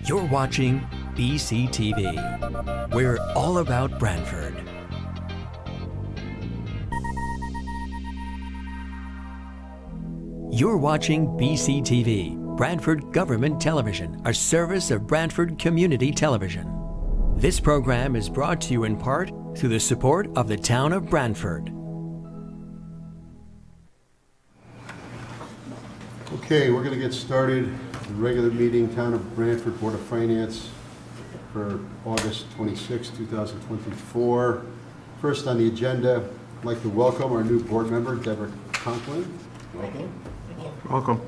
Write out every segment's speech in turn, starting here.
You're watching BCTV. We're all about Branford. You're watching BCTV, Branford Government Television, a service of Branford Community Television. This program is brought to you in part through the support of the town of Branford. Okay, we're going to get started. The regular meeting, Town of Branford Board of Finance for August 26, 2024. First on the agenda, I'd like to welcome our new board member, Deborah Conklin. Welcome. Welcome.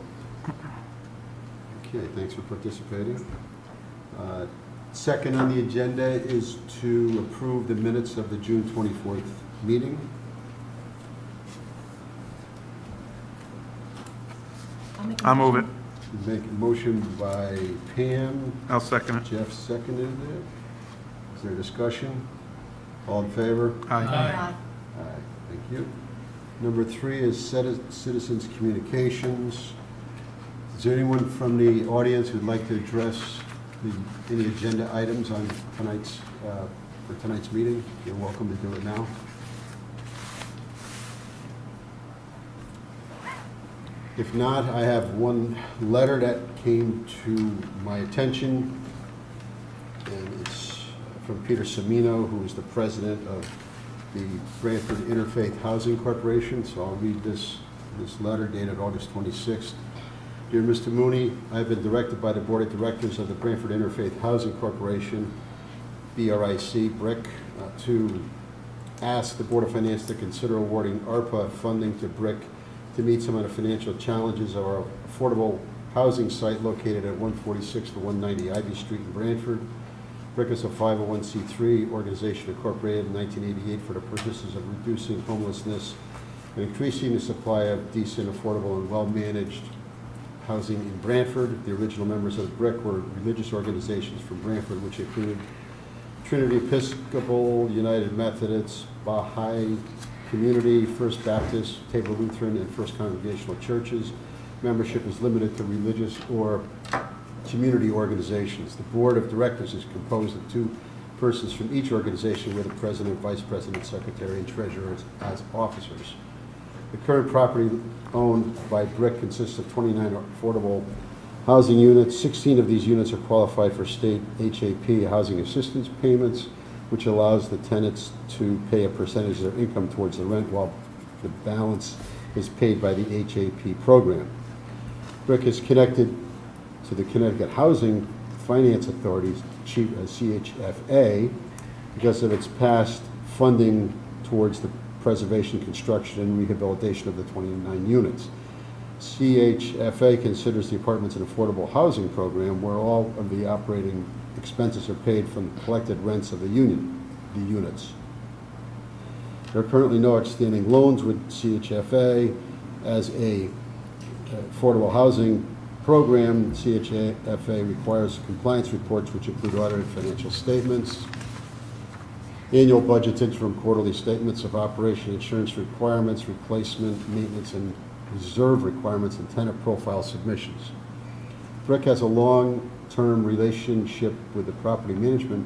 Okay, thanks for participating. Second on the agenda is to approve the minutes of the June 24th meeting. I'll move it. Make a motion by Pam. I'll second it. Jeff seconded it. Is there discussion? All in favor? Aye. Aye. Thank you. Number 3 is citizens communications. Is there anyone from the audience who'd like to address any agenda items on tonight's meeting? You're welcome to do it now. If not, I have one letter that came to my attention, and it's from Peter Semino, who is the president of the Branford Interfaith Housing Corporation. So I'll read this letter dated August 26th. Dear Mr. Mooney, I have been directed by the Board of Directors of the Branford Interfaith Housing Corporation, BRIC, to ask the Board of Finance to consider awarding ARPA funding to BRIC to meet some of the financial challenges of our affordable housing site located at 146 to 190 Ivy Street in Branford. BRIC is a 501c3 organization incorporated in 1988 for the purposes of reducing homelessness and increasing the supply of decent, affordable, and well-managed housing in Branford. The original members of the BRIC were religious organizations from Branford, which included Trinity Episcopal, United Methodists, Baha'i Community, First Baptist, Tabor Lutheran, and First Congregational churches. Membership is limited to religious or community organizations. The board of directors is composed of 2 persons from each organization, with the president, vice president, secretary, and treasurer as officers. The current property owned by BRIC consists of 29 affordable housing units. 16 of these units are qualified for state HAP housing assistance payments, which allows the tenants to pay a percentage of their income towards the rent, while the balance is paid by the HAP program. BRIC is connected to the Connecticut Housing Finance Authority's CHFA because of its past funding towards the preservation, construction, and rehabilitation of the 29 units. CHFA considers the Apartments and Affordable Housing Program, where all of the operating expenses are paid from the collected rents of the units. There are currently no outstanding loans with CHFA. As a affordable housing program, CHFA requires compliance reports, which include audited financial statements, annual budgets, interim quarterly statements of operation, insurance requirements, replacement, maintenance, and reserve requirements, and tenant profile submissions. BRIC has a long-term relationship with the property management,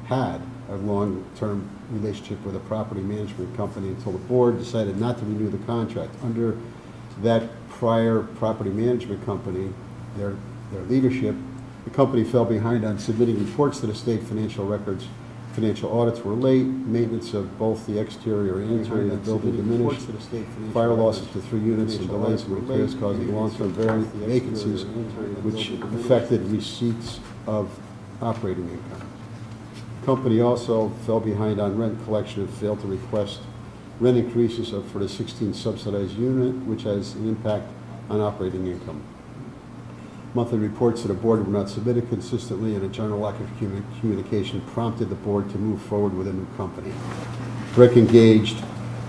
had a long-term relationship with a property management company until the board decided not to renew the contract. Under that prior property management company, their leadership, the company fell behind on submitting reports to the state financial records. Financial audits were late, maintenance of both the exterior and interior of the building diminished, fire losses to 3 units, and delays in repairs causing long-term vacancies, which affected receipts of operating income. The company also fell behind on rent collection and failed to request rent increases for the 16 subsidized unit, which has an impact on operating income. Monthly reports to the board were not submitted consistently, and a general lack of communication prompted the board to move forward with a new company. BRIC engaged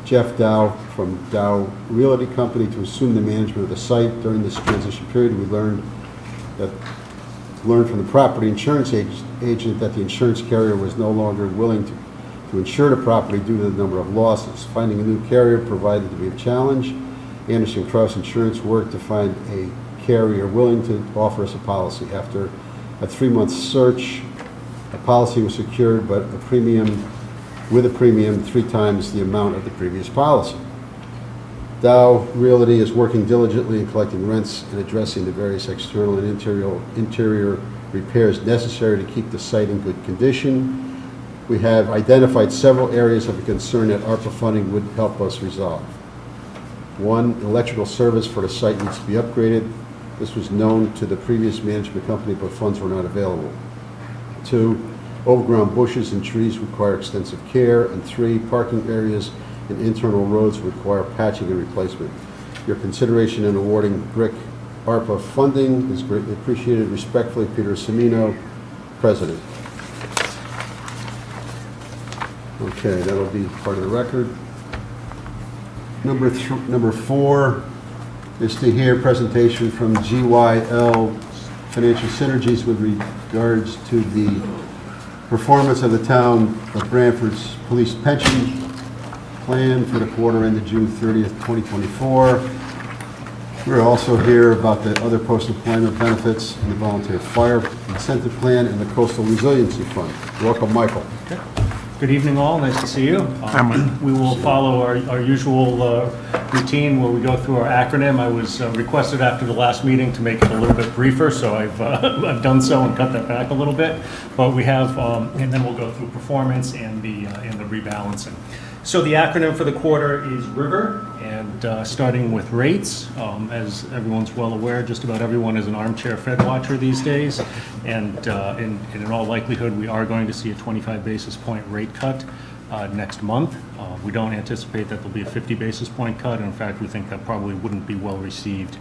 Jeff Dow from Dow Realty Company to assume the management of the site. During this transition period, we learned from the property insurance agent that the insurance carrier was no longer willing to insure the property due to the number of losses. Finding a new carrier provided to be a challenge. Anderson Cross Insurance worked to find a carrier willing to offer us a policy. After A 3-month search. A policy was secured, but with a premium 3 times the amount of the previous policy. Dow Realty is working diligently in collecting rents and addressing the various external and interior repairs necessary to keep the site in good condition. We have identified several areas of concern that ARPA funding would help us resolve. 1, electrical service for the site needs to be upgraded. This was known to the previous management company, but funds were not available. 2, overgrown bushes and trees require extensive care. And 3, parking areas and internal roads require patching and replacement. Your consideration in awarding BRIC ARPA funding is greatly appreciated. Respectfully, Peter Semino, President. Okay, that'll be part of the record. Number 4 is to hear presentation from GYL Financial Synergies with regards to the performance of the town of Branford's police pension plan for the quarter ended June 30th, 2024. We're also here about the other post-employment benefits and the volunteer fire incentive plan and the coastal resiliency fund. Welcome, Michael. Okay. Good evening, all. Nice to see you. We will follow our usual routine where we go through our acronym. I was requested after the last meeting to make it a little bit briefer, so I've done so and cut that back a little bit. But we have, and then we'll go through performance and the rebalancing. So the acronym for the quarter is RIVER, and starting with rates. As everyone's well aware, just about everyone is an armchair Fed watcher these days, and in all likelihood, we are going to see a 25 basis point rate cut next month. We don't anticipate that there'll be a 50 basis point cut, and in fact, we think that probably wouldn't be well received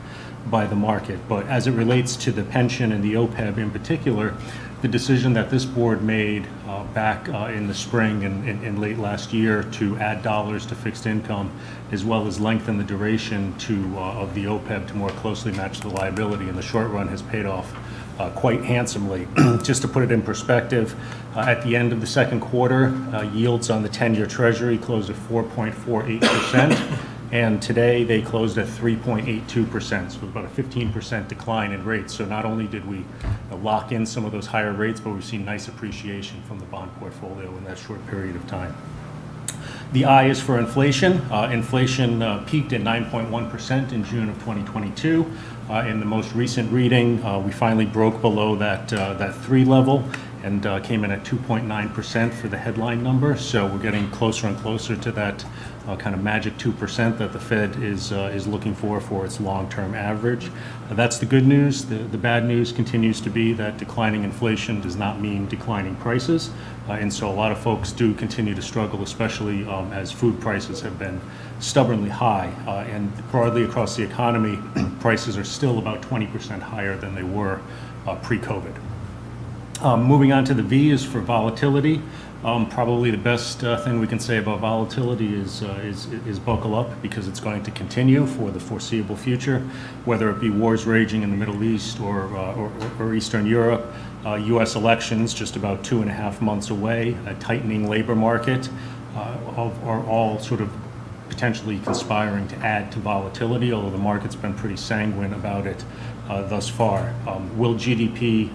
by the market. But as it relates to the pension and the OPEB in particular, the decision that this board made back in the spring and late last year to add dollars to fixed income, as well as lengthen the duration of the OPEB to more closely match the liability in the short run, has paid off quite handsomely. Just to put it in perspective, at the end of the second quarter, yields on the 10-year Treasury closed at 4.48%. And today they closed at 3.82%, so about a 15% decline in rates. So not only did we lock in some of those higher rates, but we've seen nice appreciation from the bond portfolio in that short period of time. The I is for inflation. Inflation peaked at 9.1% in June of 2022. In the most recent reading, we finally broke below that 3 level and came in at 2.9% for the headline number. So we're getting closer and closer to that kind of magic 2% that the Fed is looking for its long-term average. That's the good news. The bad news continues to be that declining inflation does not mean declining prices. And so a lot of folks do continue to struggle, especially as food prices have been stubbornly high. And broadly across the economy, prices are still about 20% higher than they were pre-COVID. Moving on to the V is for volatility. Probably the best thing we can say about volatility is buckle up, because it's going to continue for the foreseeable future, whether it be wars raging in the Middle East or Eastern Europe, U.S. elections just about 2.5 months away, a tightening labor market, are all sort of potentially conspiring to add to volatility, although the market's been pretty sanguine about it thus far. Will GDP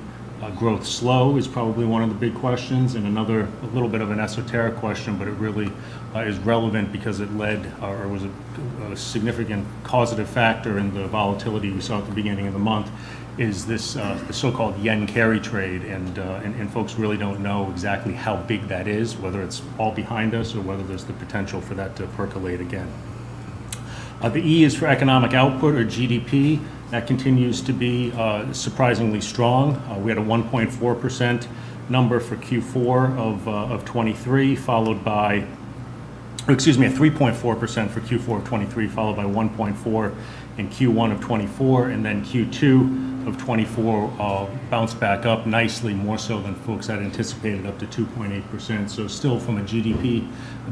growth slow is probably one of the big questions, and a little bit of an esoteric question, but it really is relevant because it led or was a significant causative factor in the volatility we saw at the beginning of the month, is this the so-called yen carry trade, and folks really don't know exactly how big that is, whether it's all behind us or whether there's the potential for that to percolate again. The E is for economic output, or GDP. That continues to be surprisingly strong. We had a 1.4% number for Q4 of 23, followed by, a 3.4% for Q4 of 23, followed by 1.4 in Q1 of 24, and then Q2 of 24 bounced back up nicely, more so than folks had anticipated, up to 2.8%. So still, from a GDP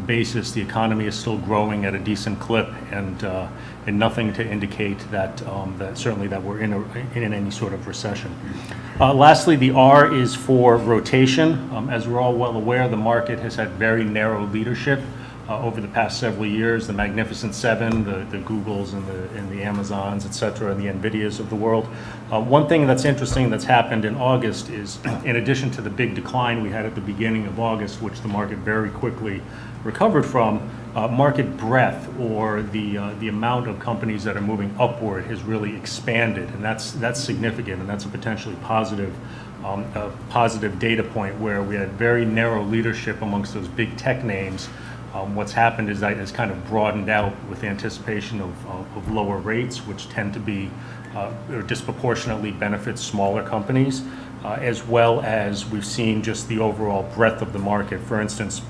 basis, the economy is still growing at a decent clip, and nothing to indicate that that we're in any sort of recession. Lastly, the R is for rotation. As we're all well aware, the market has had very narrow leadership over the past several years, the Magnificent Seven, the Googles and the Amazons, et cetera, and the NVIDIAs of the world. One thing that's interesting that's happened in August is, in addition to the big decline we had at the beginning of August, which the market very quickly recovered from, market breadth, or the amount of companies that are moving upward, has really expanded, and that's significant, and that's a potentially positive data point, where we had very narrow leadership amongst those big tech names. What's happened is that it's kind of broadened out with anticipation of lower rates, which tend to be or disproportionately benefit smaller companies, as well as we've seen just the overall breadth of the market. For instance,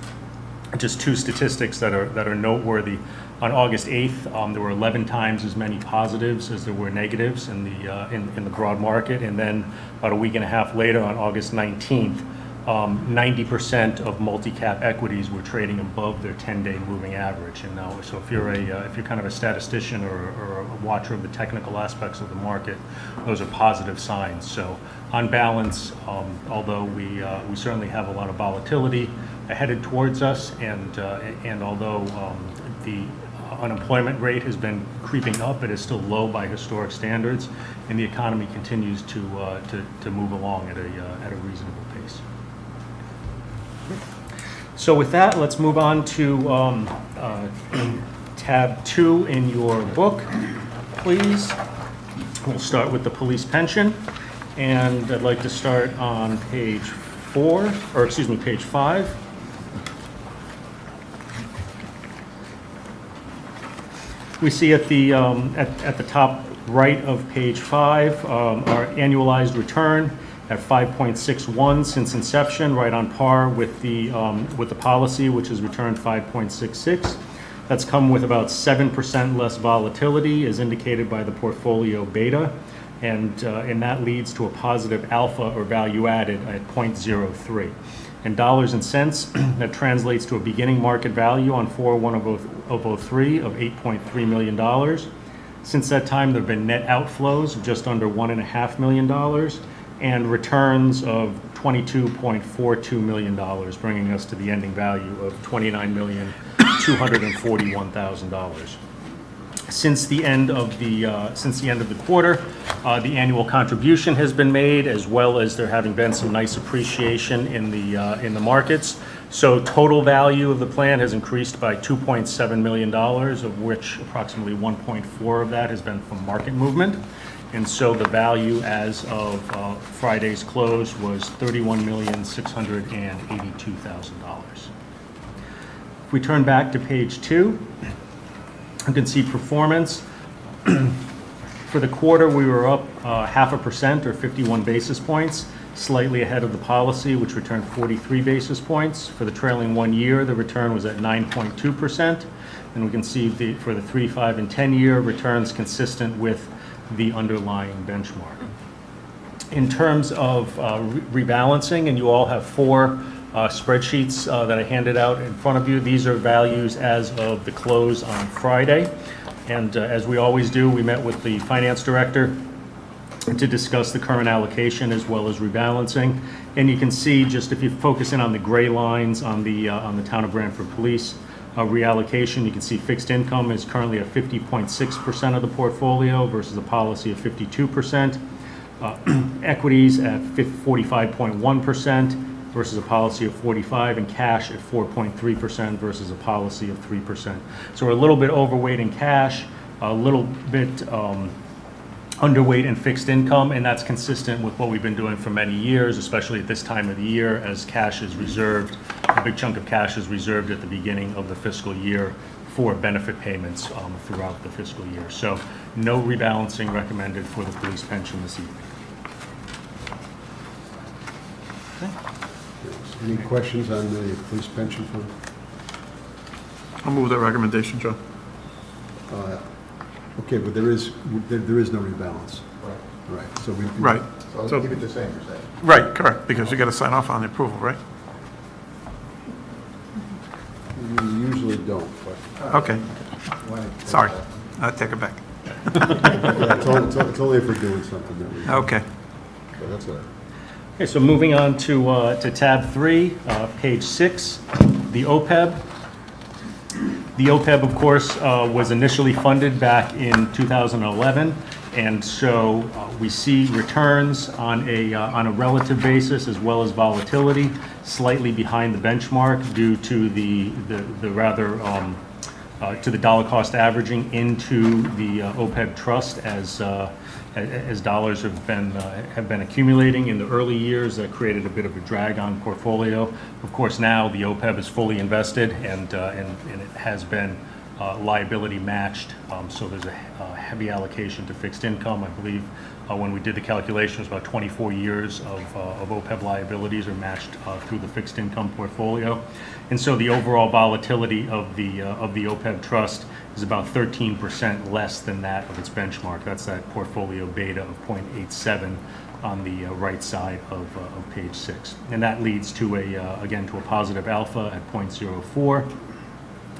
just two statistics that are noteworthy. On August 8th, there were 11 times as many positives as there were negatives in the broad market, and then about a week and a half later, on August 19th, 90% of multi-cap equities were trading above their 10-day moving average. And now, so if you're kind of a statistician or a watcher of the technical aspects of the market, those are positive signs. So on balance, although we certainly have a lot of volatility headed towards us, and although the unemployment rate has been creeping up, it is still low by historic standards, and the economy continues to move along at a reasonable pace. So with that, let's move on to tab 2 in your book, please. We'll start with the police pension, and I'd like to start on page 5. We see at the top right of page 5 our annualized return at 5.61 since inception, right on par with the policy, which has returned 5.66. That's come with about 7% less volatility, as indicated by the portfolio beta, and that leads to a positive alpha, or value added, at 0.03. In dollars and cents, that translates to a beginning market value on 4/1/03 of $8.3 million. Since that time, there have been net outflows of just under $1.5 million, and returns of $22.42 million, bringing us to the ending value of $29,241,000. Since the end of the quarter, the annual contribution has been made, as well as there having been some nice appreciation in the markets. So total value of the plan has increased by $2.7 million, of which approximately 1.4 of that has been from market movement. And so the value as of Friday's close was $31,682,000. If we turn back to page 2, you can see performance. For the quarter, we were up 0.5% or 51 basis points, slightly ahead of the policy, which returned 43 basis points. For the trailing 1 year, the return was at 9.2%. And we can see for the 3, 5, and 10-year returns consistent with the underlying benchmark. In terms of rebalancing, and you all have 4 spreadsheets that I handed out in front of you. These are values as of the close on Friday. And as we always do, we met with the finance director to discuss the current allocation as well as rebalancing. And you can see, just if you focus in on the gray lines on the Town of Branford Police reallocation, you can see fixed income is currently at 50.6% of the portfolio versus a policy of 52%. Equities at 45.1% versus a policy of 45%, and cash at 4.3% versus a policy of 3%. So we're a little bit overweight in cash, a little bit underweight in fixed income, and that's consistent with what we've been doing for many years, especially at this time of the year, as cash is reserved. A big chunk of cash is reserved at the beginning of the fiscal year for benefit payments throughout the fiscal year. So no rebalancing recommended for the police pension this evening. Any questions on the police pension fund? I'll move that recommendation, Joe. Okay, but there is no rebalance. Right. So we. Right. So keep it the same, you're saying? Right, correct, because you got to sign off on the approval, right? We usually don't, but. Okay, sorry, I'll take it back. Yeah, it's only if we're doing something that we. Okay. So that's all right. Okay, so moving on to tab 3, page 6, the OPEB. The OPEB, of course, was initially funded back in 2011, and so we see returns on a relative basis as well as volatility slightly behind the benchmark due to the rather to the dollar cost averaging into the OPEB trust as dollars have been accumulating in the early years. That created a bit of a drag on portfolio. Of course, now the OPEB is fully invested and it has been liability matched. So there's a heavy allocation to fixed income. I believe when we did the calculation, it was about 24 years of OPEB liabilities are matched through the fixed income portfolio. And so the overall volatility of the OPEB trust is about 13% less than that of its benchmark. That's that portfolio beta of 0.87 on the right side of page 6. And that leads to again to a positive alpha at 0.04.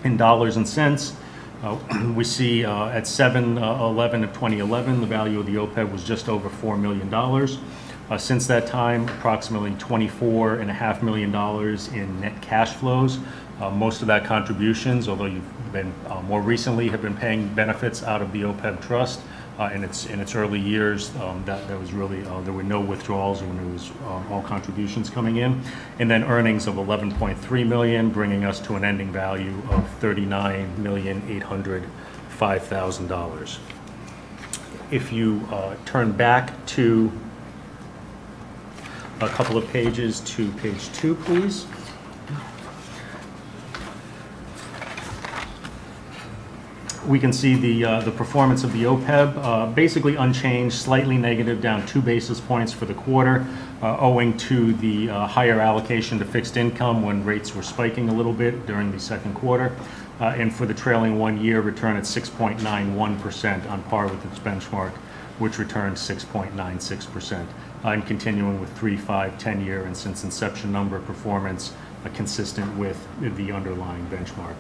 In dollars and cents, we see at 7/11 of 2011, the value of the OPEB was just over $4 million. Since that time, approximately $24.5 million in net cash flows. Most of that contributions, although you've been more recently have been paying benefits out of the OPEB trust. In its early years, that was really there were no withdrawals when it was all contributions coming in, and then earnings of $11.3 million, bringing us to an ending value of $39,805,000. If you turn back to a couple of pages to page 2, please. We can see the performance of the OPEB basically unchanged, slightly negative, down 2 basis points for the quarter, owing to the higher allocation to fixed income when rates were spiking a little bit during the second quarter. And for the trailing 1 year, return at 6.91%, on par with its benchmark, which returned 6.96%. And continuing with 3, 5, 10-year, and since inception number performance consistent with the underlying benchmark.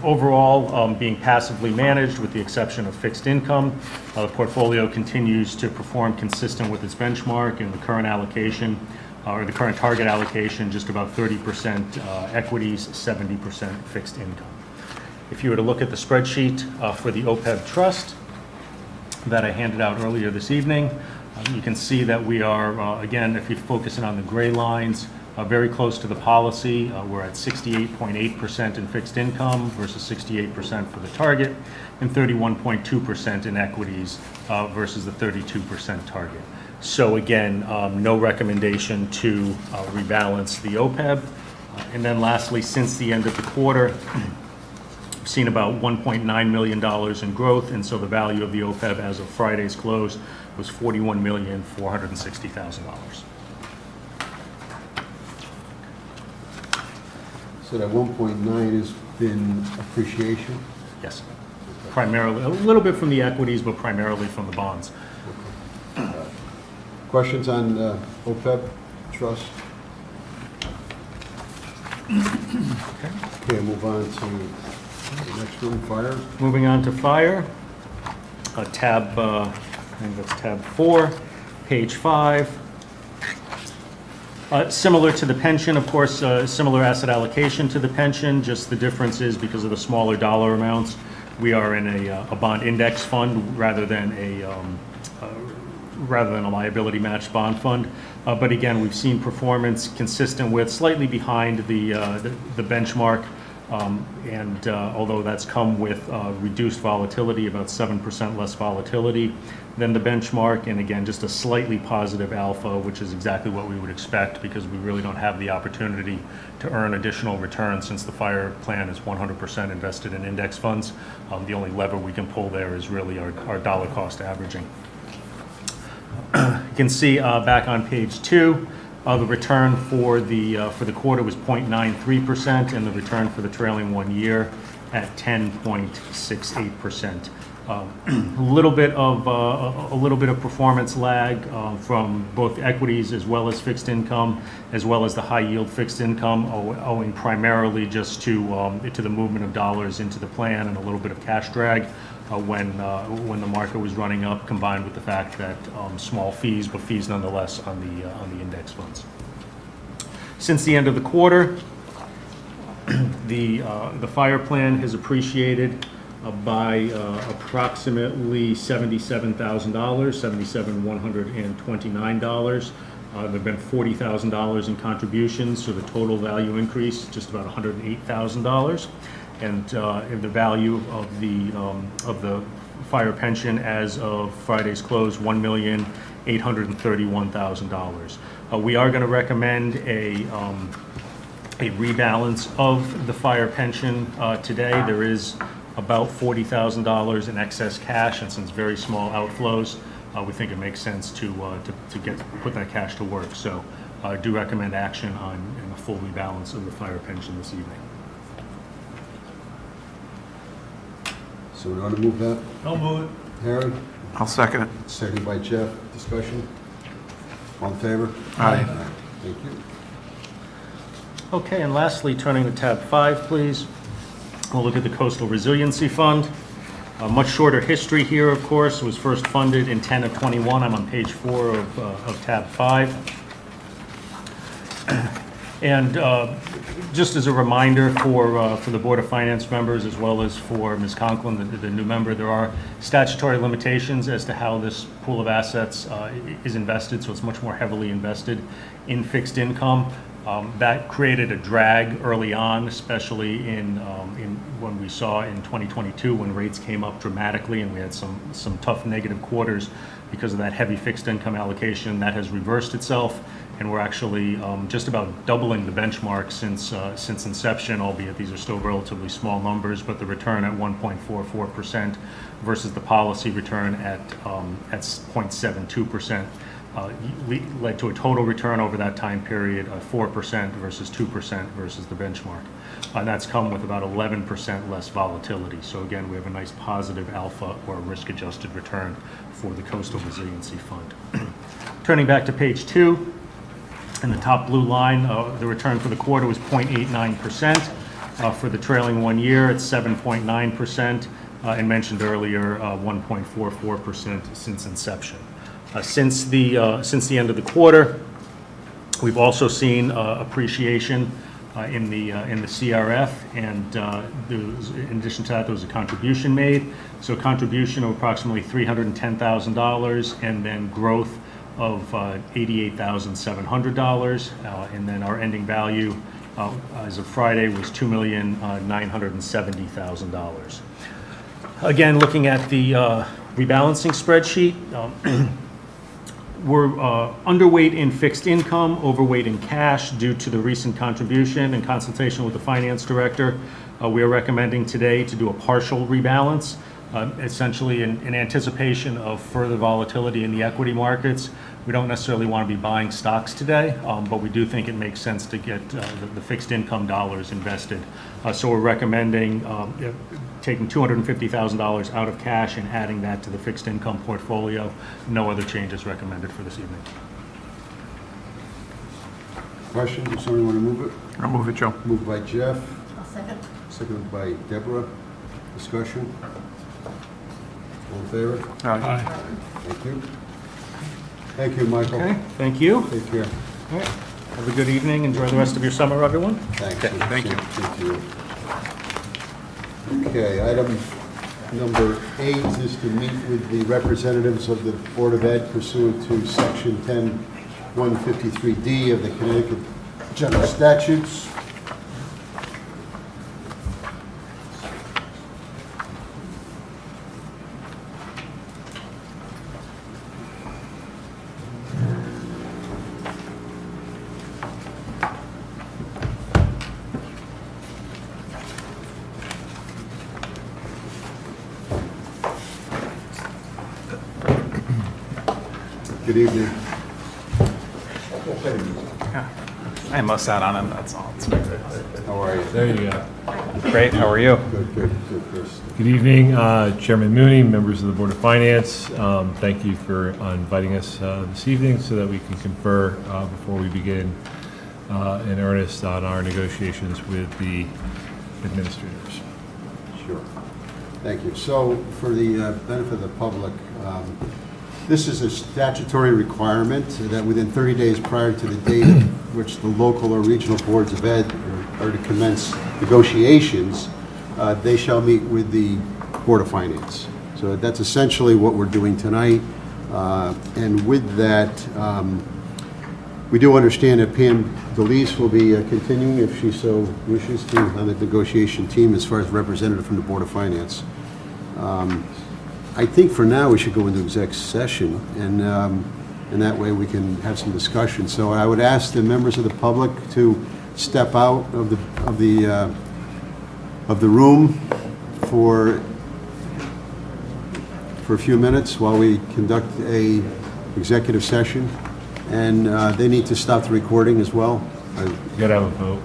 Overall, being passively managed with the exception of fixed income, the portfolio continues to perform consistent with its benchmark, and the current allocation, or the current target allocation, just about 30% equities, 70% fixed income. If you were to look at the spreadsheet for the OPEB trust that I handed out earlier this evening, you can see that we are, again, if you focus in on the gray lines, very close to the policy. We're at 68.8% in fixed income versus 68% for the target, and 31.2% in equities versus the 32% target. So again, no recommendation to rebalance the OPEB. And then lastly, since the end of the quarter, we've seen about $1.9 million in growth, and so the value of the OPEB as of Friday's close was $41,460,000. So that 1.9 has been appreciation? Yes, primarily, a little bit from the equities, but primarily from the bonds. Questions on OPEB trust? Okay, move on to the next one, fire. Moving on to fire, tab, I think that's tab 4, page 5. Similar to the pension, of course, similar asset allocation to the pension, just the difference is because of the smaller dollar amounts, we are in a bond index fund rather than a liability matched bond fund. But again, we've seen performance consistent with, slightly behind the benchmark, and although that's come with reduced volatility, about 7% less volatility than the benchmark, and again, just a slightly positive alpha, which is exactly what we would expect because we really don't have the opportunity to earn additional returns since the fire plan is 100% invested in index funds. The only lever we can pull there is really our dollar cost averaging. You can see back on page 2, the return for the quarter was 0.93%, and the return for the trailing 1 year at 10.68%. A little bit of performance lag from both equities as well as fixed income, as well as the high yield fixed income, owing primarily just to the movement of dollars into the plan and a little bit of cash drag when the market was running up, combined with the fact that small fees, but fees nonetheless on the index funds. Since the end of the quarter, The fire plan has appreciated by approximately $77,000, $77,129. There have been $40,000 in contributions, so the total value increase is just about $108,000. And the value of the fire pension as of Friday's close, $1,831,000. We are going to recommend a rebalance of the fire pension today. There is about $40,000 in excess cash, and since very small outflows, we think it makes sense to put that cash to work. So I do recommend action on a full rebalance of the fire pension this evening. So we want to move that? I'll move it. Harry? I'll second it. Seconded by Jeff. Discussion? All in favor? Aye. Thank you. Okay, and lastly, turning to tab 5, please. We'll look at the Coastal Resiliency Fund. A much shorter history here, of course. It was first funded in 10 of 21. I'm on page 4 of tab 5. And just as a reminder for the Board of Finance members, as well as for Ms. Conklin, the new member, there are statutory limitations as to how this pool of assets is invested, so it's much more heavily invested in fixed income. That created a drag early on, especially in when we saw in 2022 when rates came up dramatically and we had some tough negative quarters because of that heavy fixed income allocation. That has reversed itself, and we're actually just about doubling the benchmark since inception, albeit these are still relatively small numbers, but the return at 1.44% versus the policy return at 0.72%. Led to a total return over that time period of 4% versus 2% versus the benchmark. And that's come with about 11% less volatility. So again, we have a nice positive alpha or risk-adjusted return for the Coastal Resiliency Fund. Turning back to page 2, in the top blue line, the return for the quarter was 0.89%. For the trailing 1 year, it's 7.9%, and mentioned earlier, 1.44% since inception. Since the end of the quarter, we've also seen appreciation in the CRF, and in addition to that, there was a contribution made. So a contribution of approximately $310,000, and then growth of $88,700, and then our ending value as of Friday was $2,970,000. Again, looking at the rebalancing spreadsheet. We're underweight in fixed income, overweight in cash due to the recent contribution. In consultation with the finance director, we are recommending today to do a partial rebalance, essentially in anticipation of further volatility in the equity markets. We don't necessarily want to be buying stocks today, but we do think it makes sense to get the fixed income dollars invested. So we're recommending taking $250,000 out of cash and adding that to the fixed income portfolio. No other changes recommended for this evening. Questions? Does somebody want to move it? I'll move it, Joe. Moved by Jeff. I'll second. Seconded by Deborah. Discussion? All in favor? Aye. Thank you. Thank you, Michael. Okay, thank you. Take care. All right. Have a good evening. Enjoy the rest of your summer, everyone. Thanks. Okay, thank you. Thank you. Okay, item number 8 is to meet with the representatives of the Board of Ed pursuant to Section 10153D of the Connecticut General Statutes. Good evening. I must out on him, that's all. How are you? There you go. Great, how are you? Good, Chris. Good evening, Chairman Mooney, members of the Board of Finance. Thank you for inviting us this evening so that we can confer before we begin in earnest on our negotiations with the administrators. Sure. Thank you. So, for the benefit of the public, this is a statutory requirement that within 30 days prior to the date at which the local or regional boards of ed or or to commence negotiations, they shall meet with the Board of Finance. So that's essentially what we're doing tonight. And with that, we do understand that Pam DeLeese will be continuing, if she so wishes, to on the negotiation team as far as representative from the Board of Finance. I think for now we should go into exec session, and that way we can have some discussion. So I would ask the members of the public to step out of the room for a few minutes while we conduct a executive session, and they need to stop the recording as well. You gotta have a vote.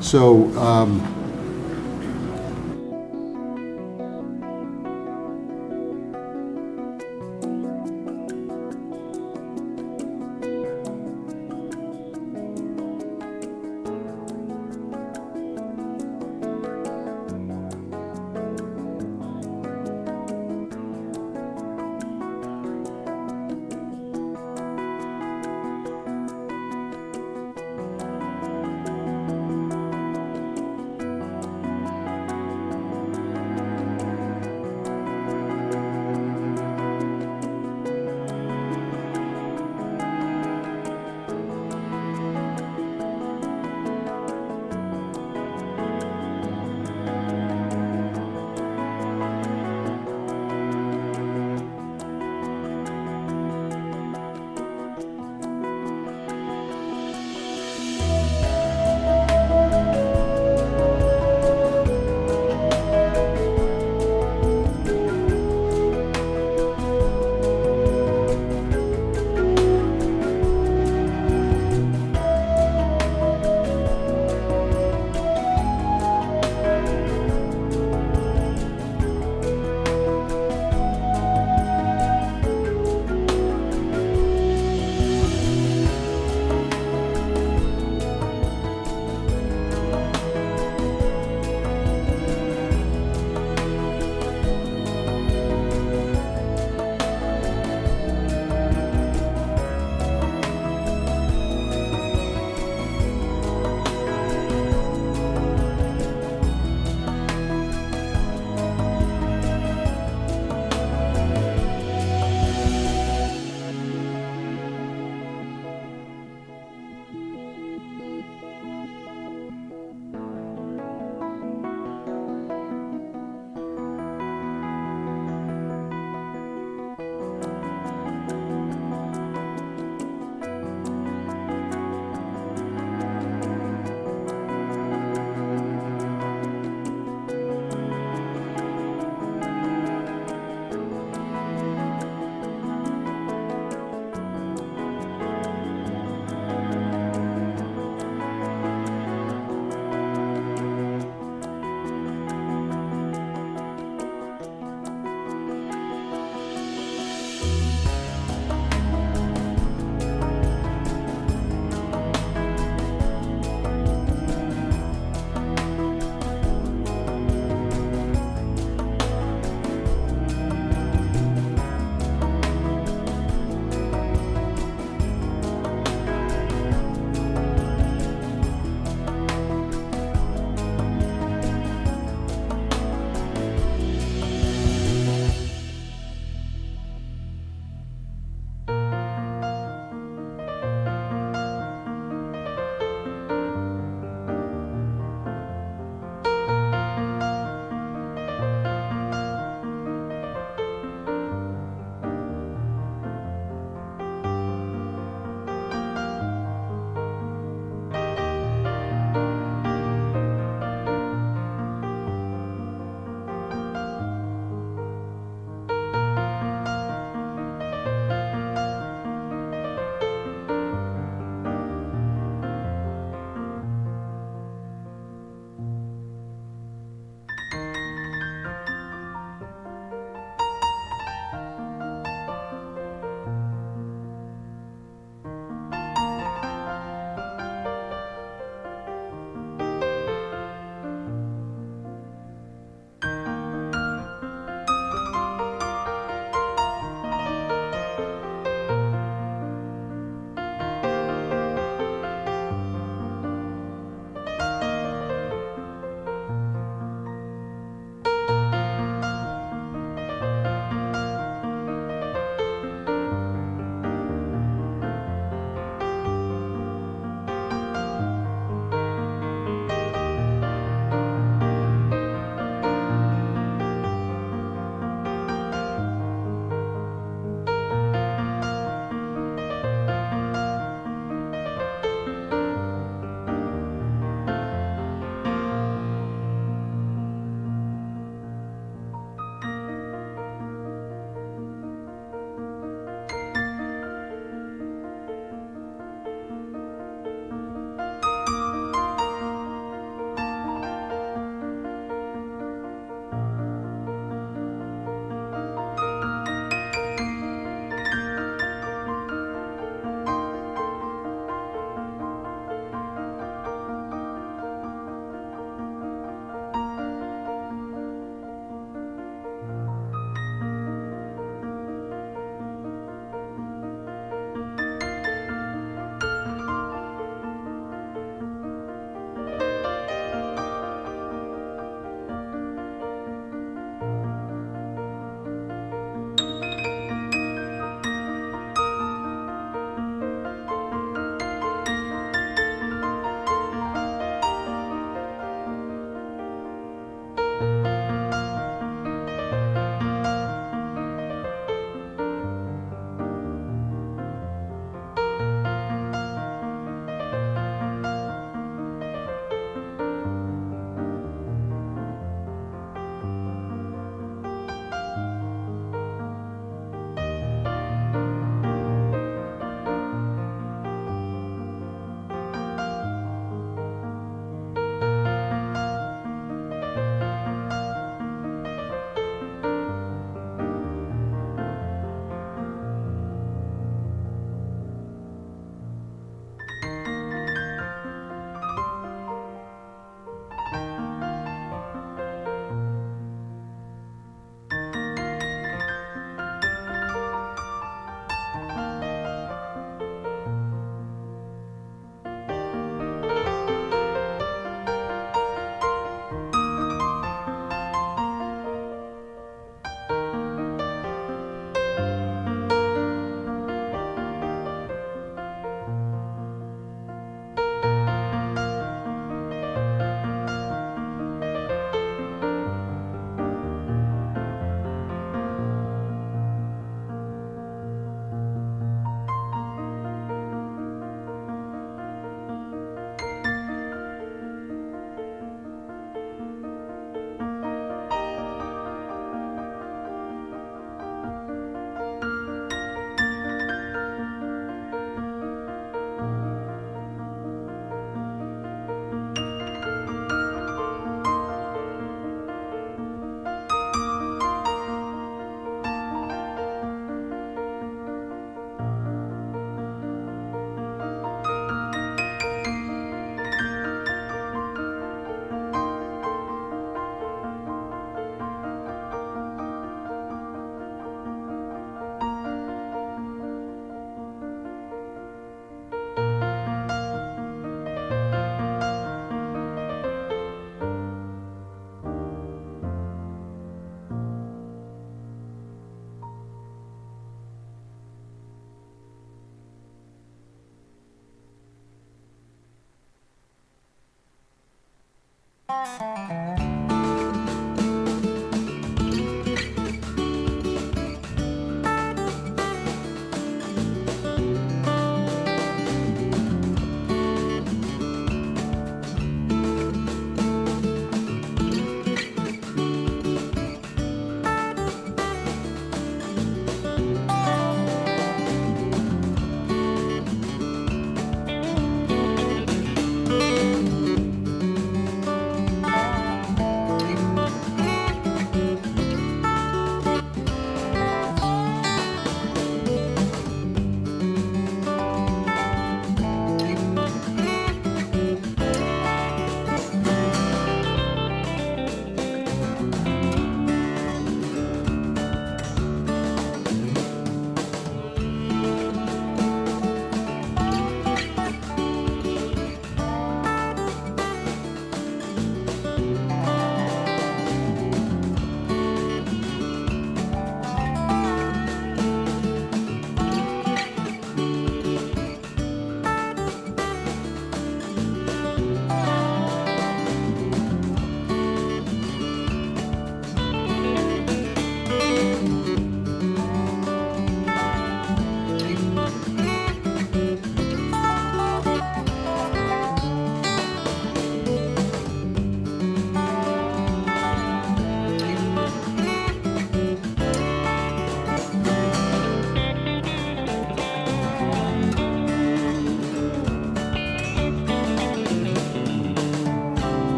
So,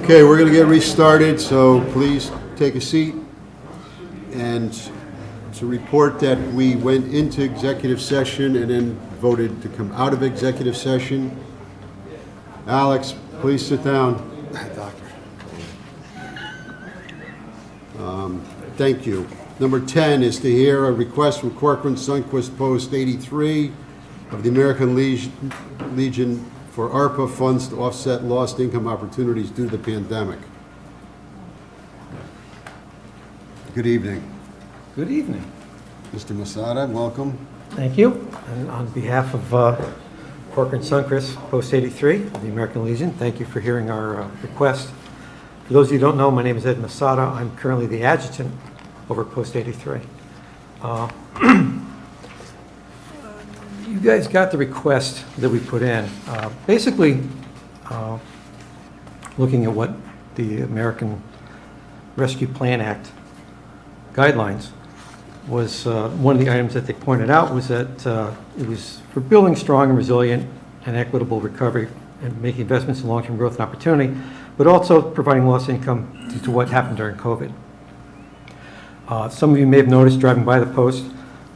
Okay, we're going to get restarted, so please take a seat. And to report that we went into executive session and then voted to come out of executive session. Alex, please sit down. Doctor. Thank you. Number 10 is to hear a request from Corcoran Sunquist Post 83 of the American Legion for ARPA funds to offset lost income opportunities due to the pandemic. Good evening. Good evening. Mr. Masada, welcome. Thank you. And on behalf of Corcoran Sunquist, Post 83 of the American Legion, thank you for hearing our request. For those of you who don't know, my name is Ed Masada. I'm currently the adjutant over at Post 83. You guys got the request that we put in. Basically, looking at what the American Rescue Plan Act guidelines was, one of the items that they pointed out was that it was for building strong and resilient and equitable recovery and making investments in long-term growth and opportunity, but also providing lost income due to what happened during COVID. Some of you may have noticed driving by the post,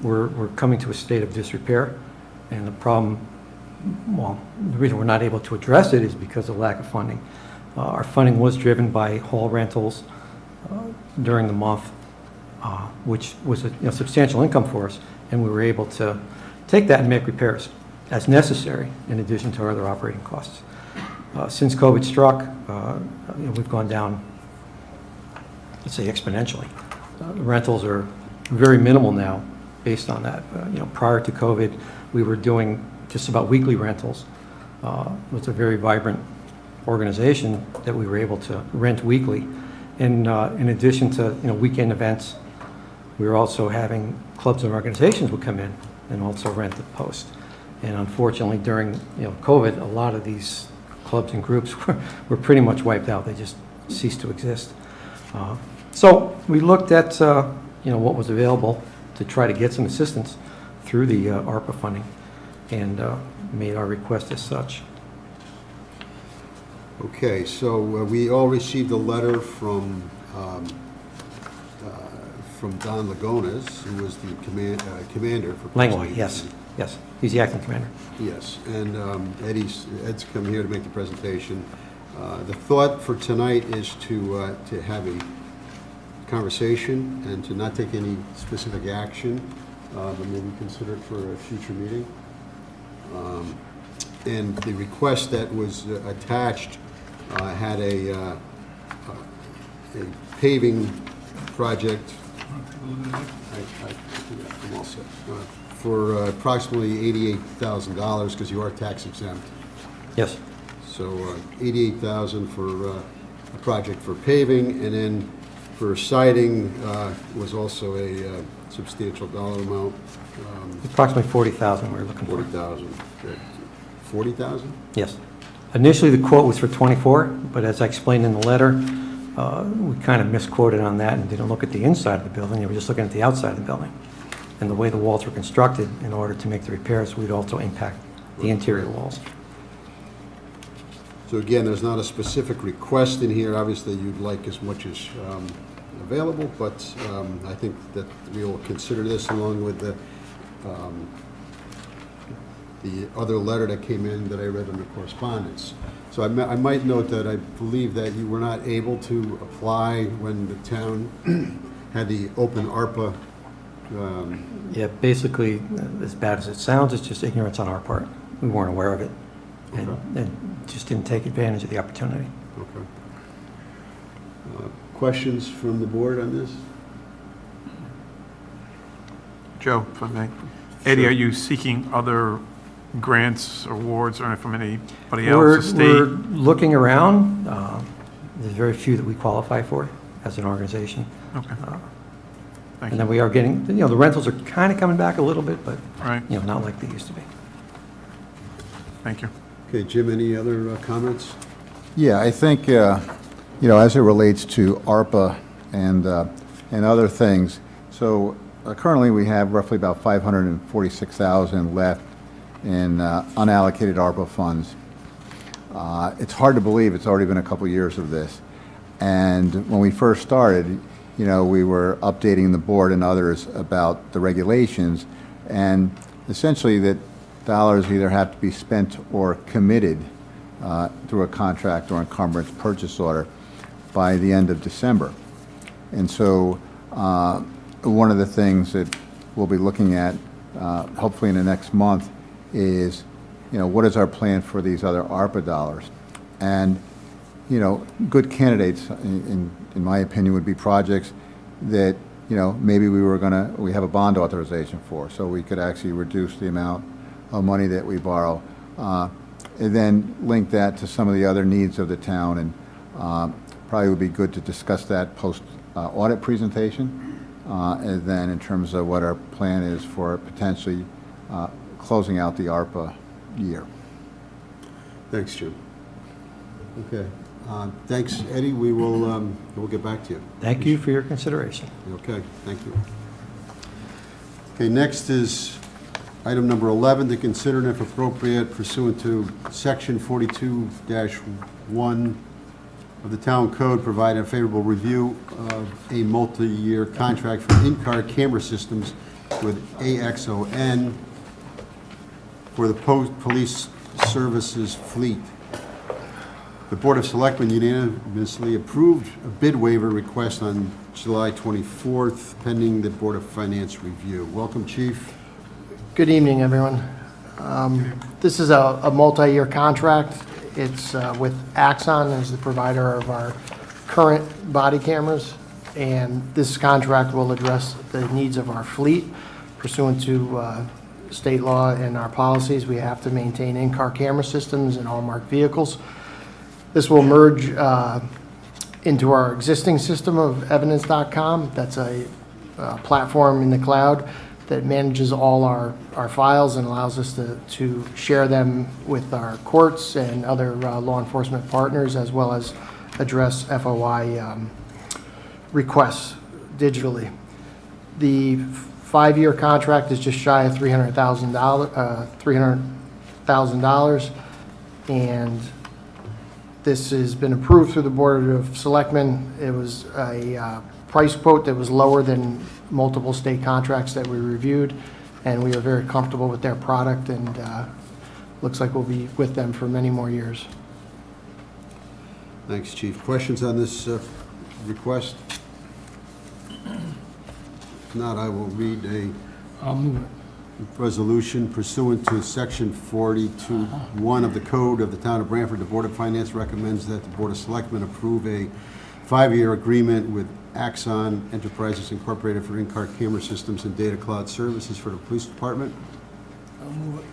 we're coming to a state of disrepair. And the problem, well, the reason we're not able to address it is because of lack of funding. Our funding was driven by hall rentals during the month, which was a substantial income for us, and we were able to take that and make repairs as necessary in addition to our other operating costs. Since COVID struck, we've gone down, let's say, exponentially. Rentals are very minimal now based on that. Prior to COVID, we were doing just about weekly rentals. It was a very vibrant organization that we were able to rent weekly. And in addition to weekend events, we were also having clubs and organizations would come in and also rent the post. And unfortunately, during COVID, a lot of these clubs and groups were pretty much wiped out. They just ceased to exist. So we looked at what was available to try to get some assistance through the ARPA funding, and made our request as such. Okay, so we all received a letter from Don Lagonas, who was the commander for Langley, yes, he's the acting commander. Yes, and Ed's come here to make the presentation. The thought for tonight is to have a conversation and to not take any specific action, but maybe consider it for a future meeting. And the request that was attached had a paving project I'm all set. For approximately $88,000 because you are tax exempt. Yes. So $88,000 for a project for paving, and then for siding was also a substantial dollar amount. Approximately 40,000 we're looking for. 40,000. 40,000? Yes. Initially, the quote was for 24, but as I explained in the letter, we kind of misquoted on that and didn't look at the inside of the building. We were just looking at the outside of the building. And the way the walls were constructed, in order to make the repairs, we'd also impact the interior walls. So again, there's not a specific request in here. Obviously, you'd like as much as available, but I think that we will consider this along with the other letter that came in that I read under correspondence. So I might note that I believe that you were not able to apply when the town had the open ARPA. Yeah, basically, as bad as it sounds, it's just ignorance on our part. We weren't aware of it, and just didn't take advantage of the opportunity. Okay. Questions from the board on this? Joe, if I may. Eddie, are you seeking other grants, awards, or from anybody else, the We're state? looking around. There's very few that we qualify for as an organization. Okay. Thank And then you. we are getting, the rentals are kind of coming back a little bit, but, Right. not like they used to be. Thank you. Okay, Jim, any other comments? Yeah, I think, as it relates to ARPA and other things, so currently we have roughly about $546,000 left in unallocated ARPA funds. It's hard to believe it's already been a couple years of this. And when we first started, you know, we were updating the board and others about the regulations, and essentially that dollars either have to be spent or committed through a contract or encumbrance purchase order by the end of December. And so one of the things that we'll be looking at hopefully in the next month is, you know, what is our plan for these other ARPA dollars? And, you know, good candidates, in my opinion, would be projects that, you know, maybe we have a bond authorization for, so we could actually reduce the amount of money that we borrow, and then link that to some of the other needs of the town, and probably would be good to discuss that post audit presentation, and then in terms of what our plan is for potentially closing out the ARPA year. Thanks, Jim. Okay. Thanks, Eddie. We'll get back to you. Thank you for your consideration. Okay, thank you. Okay, next is item number 11, to consider and if appropriate pursuant to section 42-1 of the town code, provide a favorable review of a multi-year contract for in-car camera systems with AXON for the police services fleet. The Board of Selectmen unanimously approved a bid waiver request on July 24th, pending the Board of Finance review. Welcome, Chief. Good evening, everyone. This is a multi-year contract. It's with Axon as the provider of our current body cameras, and this contract will address the needs of our fleet pursuant to state law and our policies. We have to maintain in-car camera systems in all marked vehicles. This will merge into our existing system of evidence.com. That's a platform in the cloud that manages all our files and allows us to share them with our courts and other law enforcement partners, as well as address FOI requests digitally. The 5-year contract is just shy of $300,000, and this has been approved through the Board of Selectmen. It was a price quote that was lower than multiple state contracts that we reviewed, and we are very comfortable with their product, and looks like we'll be with them for many more years. Thanks, Chief. Questions on this request? If not, I will read I'll move it. resolution pursuant to section 42-1 of the Code of the Town of Branford. The Board of Finance recommends that the Board of Selectmen approve a 5-year agreement with Axon Enterprises Incorporated for in-car camera systems and data cloud services for the police department. I'll move it.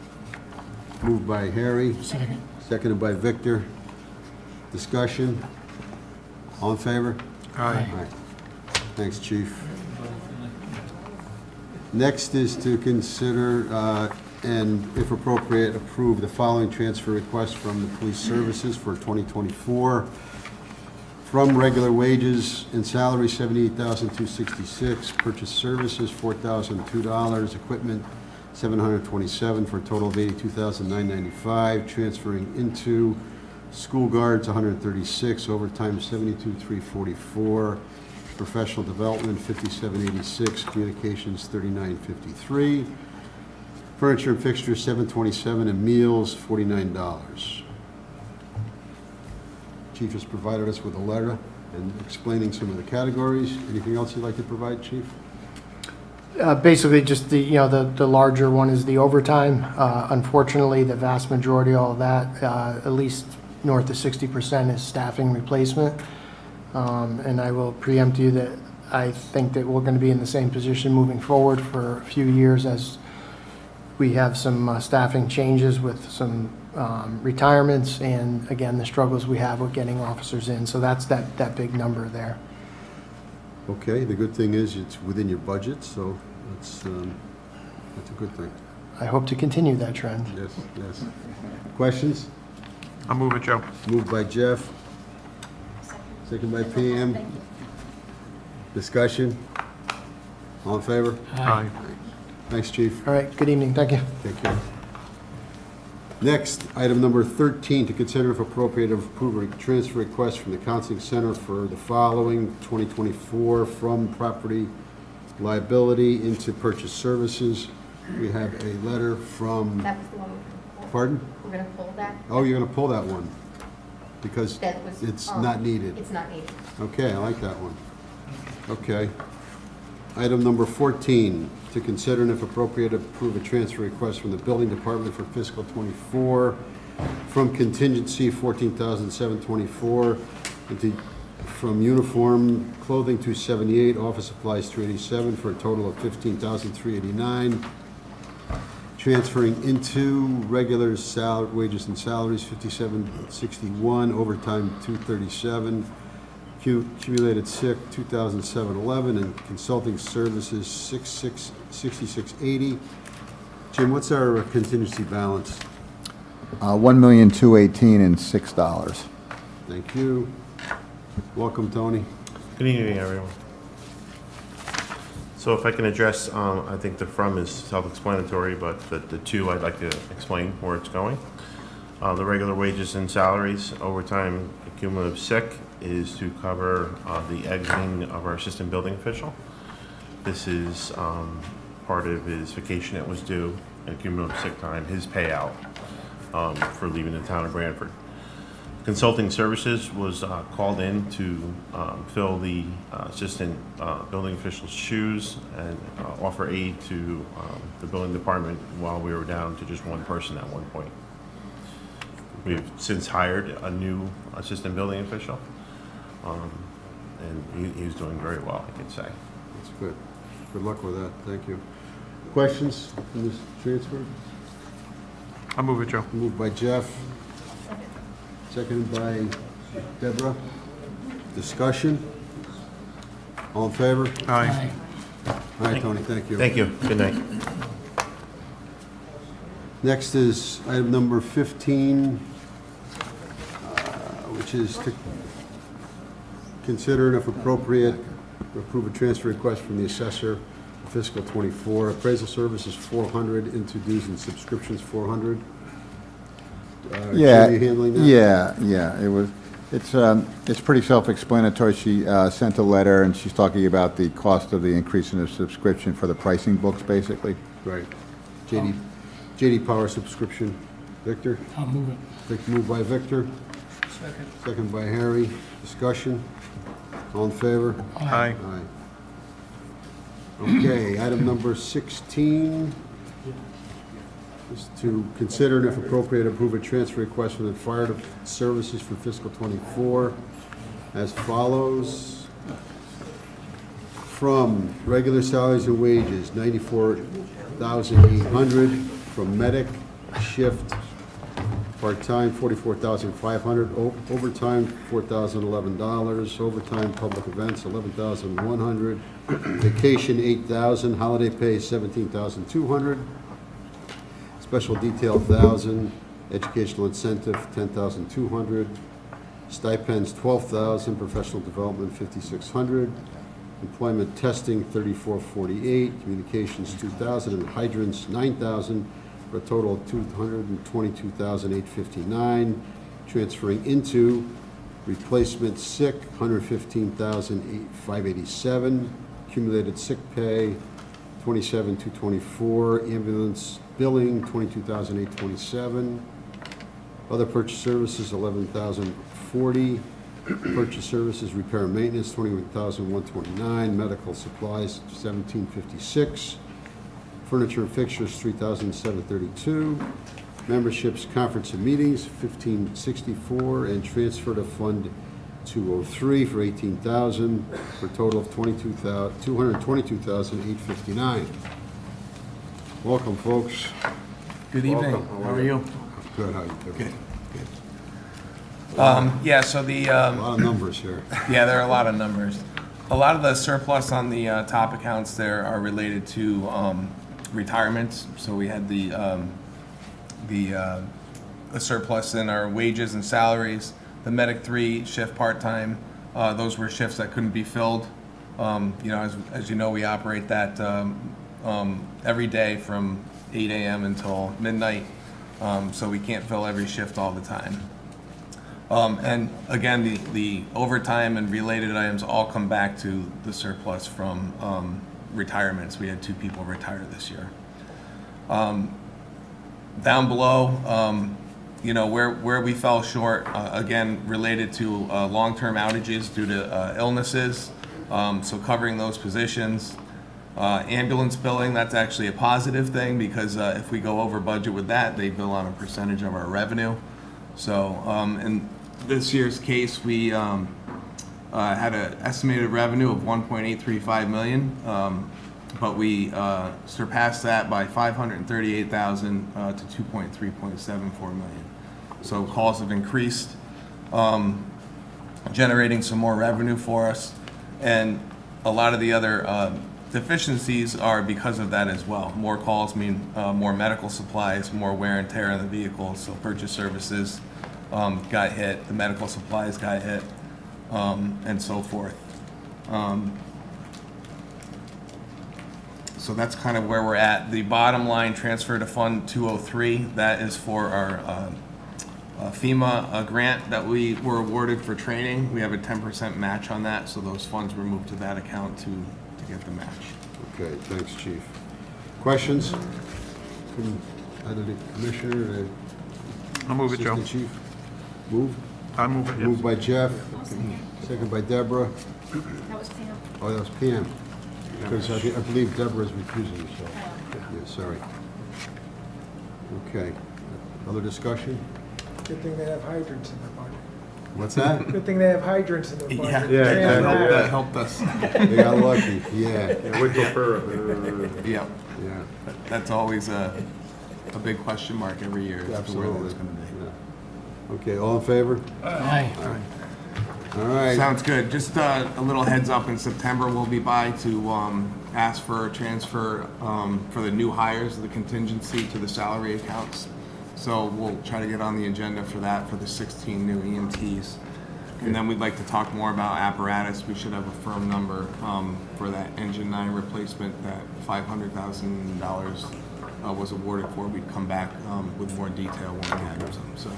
Moved by Harry. Second. Seconded by Victor. Discussion? All in favor? Aye. Aye. Thanks, Chief. Next is to consider and, if appropriate, approve the following transfer requests from the police services for 2024. From regular wages and salary, $78,266. Purchase services, $4,002. Equipment, $727, for a total of $82,995. Transferring into school guards, $136. Overtime, $72,344. Professional development, $57.86. Communications, $39.53. Furniture and fixtures, $727, and meals, $49. Chief has provided us with a letter and explaining some of the categories. Anything else you'd like to provide, Chief? Basically, just the larger one is the overtime. Unfortunately, the vast majority of all of that, at least north of 60%, is staffing replacement. And I will preempt you that I think that we're going to be in the same position moving forward for a few years, as we have some staffing changes with some retirements, and again, the struggles we have with getting officers in. So that's that big number there. Okay, the good thing is it's within your budget, so that's a good thing. I hope to continue that trend. Yes, yes. Questions? I'll move it, Joe. Moved by Jeff. Second by Pam. Discussion? All in favor? Aye. Thanks, Chief. All right, good evening, thank you. Take care. Next, item number 13, to consider if appropriate approve a transfer request from the counseling center for the following 2024 from property liability into purchase services. We have a letter from, That was the one we were going to pull. pardon? We're going to pull that. Oh, you're going to pull that one because That was, it's not needed. It's not needed. Okay, I like that one. Okay. Item number 14, to consider and if appropriate approve a transfer request from the building department for fiscal '24 from contingency $14,724 from uniform clothing $278, office supplies $387 for a total of $15,389. Transferring into regular wages and salaries $57.61, overtime $237. Accumulated sick, $2,711, and consulting services, $6680. Jim, what's our contingency balance? $1,218,006. Thank you. Welcome, Tony. Good evening, everyone. So if I can address, I think the from is self-explanatory, but the two I'd like to explain where it's going. The regular wages and salaries, overtime, cumulative sick is to cover the exiting of our assistant building official. This is part of his vacation that was due, and cumulative sick time, his payout for leaving the town of Branford. Consulting services was called in to fill the assistant building official's shoes and offer aid to the building department while we were down to just one person at one point. We've since hired a new assistant building official, and he's doing very well, I can say. That's good. Good luck with that. Thank you. Questions on this transfer? I'll move it, Joe. Moved by Jeff. Seconded by Deborah. Discussion? All in favor? Aye. All right, Tony, thank you. Thank you. Good night. Next is item number 15, which is to consider and if appropriate, approve a transfer request from the assessor for fiscal '24. Appraisal services $400, into dues and subscriptions $400. Yeah, Are you handling that? yeah. It's pretty self-explanatory. She sent a letter, and she's talking about the cost of the increase in the subscription for the pricing books, basically. Right. JD Power subscription. Victor? I'll move it. Moved by Victor. Second. Second by Harry. Discussion? All in favor? Aye. Aye. Okay, item number 16 is to consider and if appropriate approve a transfer request from the fire services for fiscal '24 as follows. From regular salaries and wages, $94,800. From medic shift, part-time, $44,500. Overtime, $4,011. Overtime, public events, $11,100. Vacation, $8,000. Holiday pay, $17,200. Special detail, $1,000. Educational incentive, $10,200. Stipends, $12,000. Professional development, $5,600. Employment testing, $34,448. Communications, $2,000. And hydrants, $9,000. For a total of $222,859. Transferring into replacement sick, $115,587. Accumulated sick pay, $27,224. Ambulance billing, $22,827. Other purchase services, $11,040. Purchase services, repair and maintenance, $21,129. Medical supplies, $1,756. Furniture and fixtures, $3,732. Memberships, conference and meetings, $1,564. And transfer to Fund 203 for $18,000, for a total of $222,859. Welcome, folks. Good evening. Welcome. How are you? Good, how you doing? Good. Yeah, so the, A lot of numbers here. yeah, there are a lot of numbers. A lot of the surplus on the top accounts there are related to retirements. So we had the surplus in our wages and salaries. The Medic 3 shift part-time, those were shifts that couldn't be filled. As you know, we operate that every day from 8 a.m. until midnight. so we can't fill every shift all the time. And again, the overtime and related items all come back to the surplus from retirements. We had 2 people retire this year. Down below, you know, where we fell short, again, related to long-term outages due to illnesses, so covering those positions. Ambulance billing, that's actually a positive thing, because if we go over budget with that, they bill on a percentage of our revenue. So in this year's case, we had an estimated revenue of $1.835 million, but we surpassed that by $538,000 to $2.374 million. So calls have increased, generating some more revenue for us, and a lot of the other deficiencies are because of that as well. More calls mean more medical supplies, more wear and tear on the vehicles, so purchase services got hit, the medical supplies got hit, and so forth. So that's kind of where we're at. The bottom line, transfer to Fund 203, that is for our FEMA grant that we were awarded for training. We have a 10% match on that, so those funds were moved to that account to get the match. Okay, thanks, Chief. Questions from either the Commissioner or I'll move it, the Joe. Assistant Chief? Move? I'll move it, Moved yes. by Jeff, second by Deborah. That was Pam. Oh, that was Pam. Because I believe Deborah's recusing herself. Yeah, sorry. Okay. Other discussion? Good thing they have hydrants in their budget. What's that? Good thing they have hydrants in their budget. That helped us. They got lucky, yeah. Yeah, Yeah, that's always a big question mark every year as to where absolutely. that's gonna be. Yeah. Okay, all in favor? Aye. All right. Sounds good. Just a little heads up, in September, we'll be by to ask for a transfer for the new hires, the contingency to the salary accounts. So we'll try to get on the agenda for that, for the 16 new EMTs. And then we'd like to talk more about apparatus. We should have a firm number for that Engine 9 replacement, that $500,000 was awarded for. We'd come back with more detail when we have some. So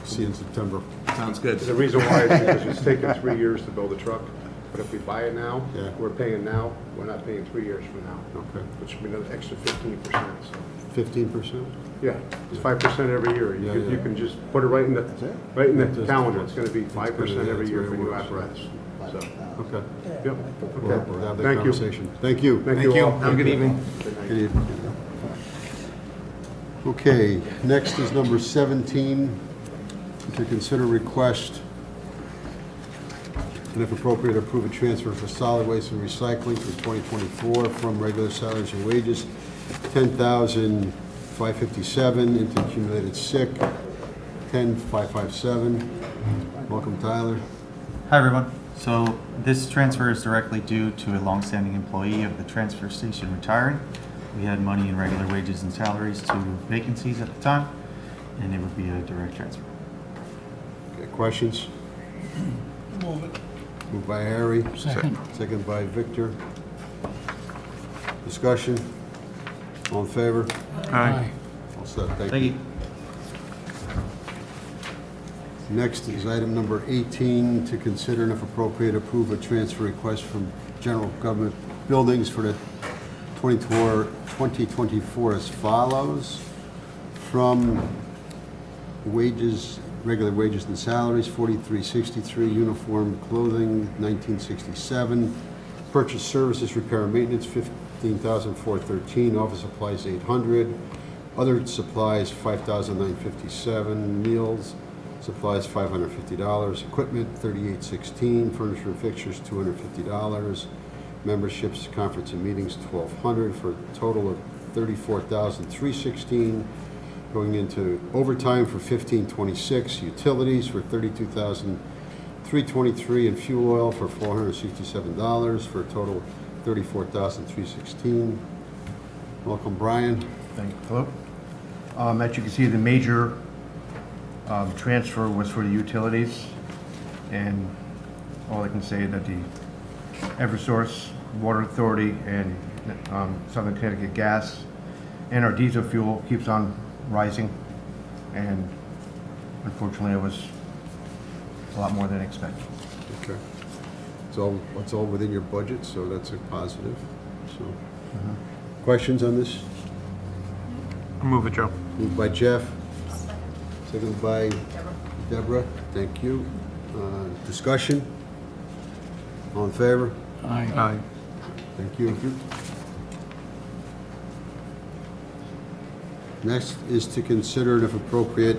See you in September. sounds good. The reason why is because it's taken 3 years to build a truck, but if we buy it now, Yeah. we're paying now, we're not paying 3 years from now. Okay. Which would be another extra 15%, so, 15%? yeah, it's 5% every year. Yeah, You yeah. can just put it right in the That's- calendar, it's gonna be gonna 5% be- every that's year the for way it new works. apparatus, so, Okay. yep. We'll Okay. have that Thank you. conversation. Thank you. Thank you. all. Have a good evening. Good evening. Okay, next is number 17, to consider request, and if appropriate, approve a transfer for solid waste and recycling for 2024 from regular salaries and wages, $10,557 into accumulated sick, $10,557. Welcome, Tyler. Hi, everyone. So this transfer is directly due to a longstanding employee of the transfer station retiring. We had money in regular wages and salaries to vacancies at the time, and it would be a direct transfer. Okay, questions? Move it. Moved by Harry. Second by Victor. Discussion? All in favor? Aye. All set, thank Thank you. you. Next is item number 18, to consider and if appropriate, approve a transfer request from general government buildings for the 2024 as follows. From wages, regular wages and salaries, $43.63, uniform clothing, $19.67, purchase services, repair and maintenance, $15,413, office supplies, $800, other supplies, $5,957, meals, supplies, $550, equipment, $38.16, furniture and fixtures, $250, memberships, conference and meetings, $1,200, for a total of $34,316. Going into overtime for $15.26, utilities for $32,323, and fuel oil for $467, for a total of $34,316. Welcome, Brian. Thank you, Philip. As you can see, the major transfer was for the utilities, and all I can say is that the Eversource, Water Authority, and Southern Connecticut Gas, and our diesel fuel keeps on rising. and unfortunately, it was a lot more than expected. Okay. It's all within your budget, so that's a positive. So, questions on this? I'll move it, Joe. Moved by Jeff, seconded by Deborah. Thank you. Discussion? All in favor? Aye. Thank you. Next is to consider and if appropriate,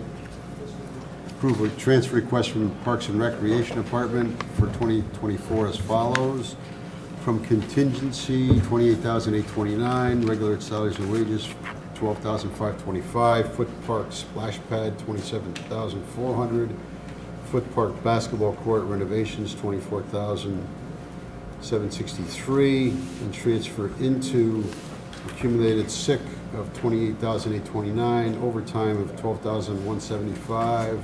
approve a transfer request from Parks and Recreation Department for 2024 as follows. From contingency, $28,829, regular salaries and wages, $12,525, foot park splash pad, $27,400, foot park basketball court renovations, $24,763, and transfer into accumulated sick of $28,829, overtime of $12,175,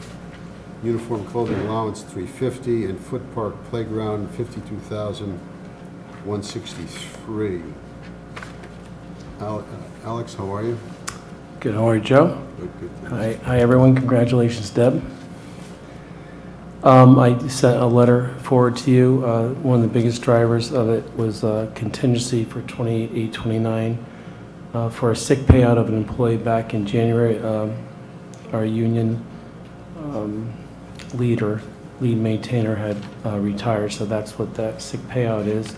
uniform clothing allowance $350, and foot park playground $52,163. Alex, how are you? Good, how are you, Joe? Good. Hi, everyone. Congratulations, Deb. I sent a letter forward to you. One of the biggest drivers of it was contingency for 28,829 for a sick payout of an employee back in January. Our union lead maintainer had retired, so that's what that sick payout is.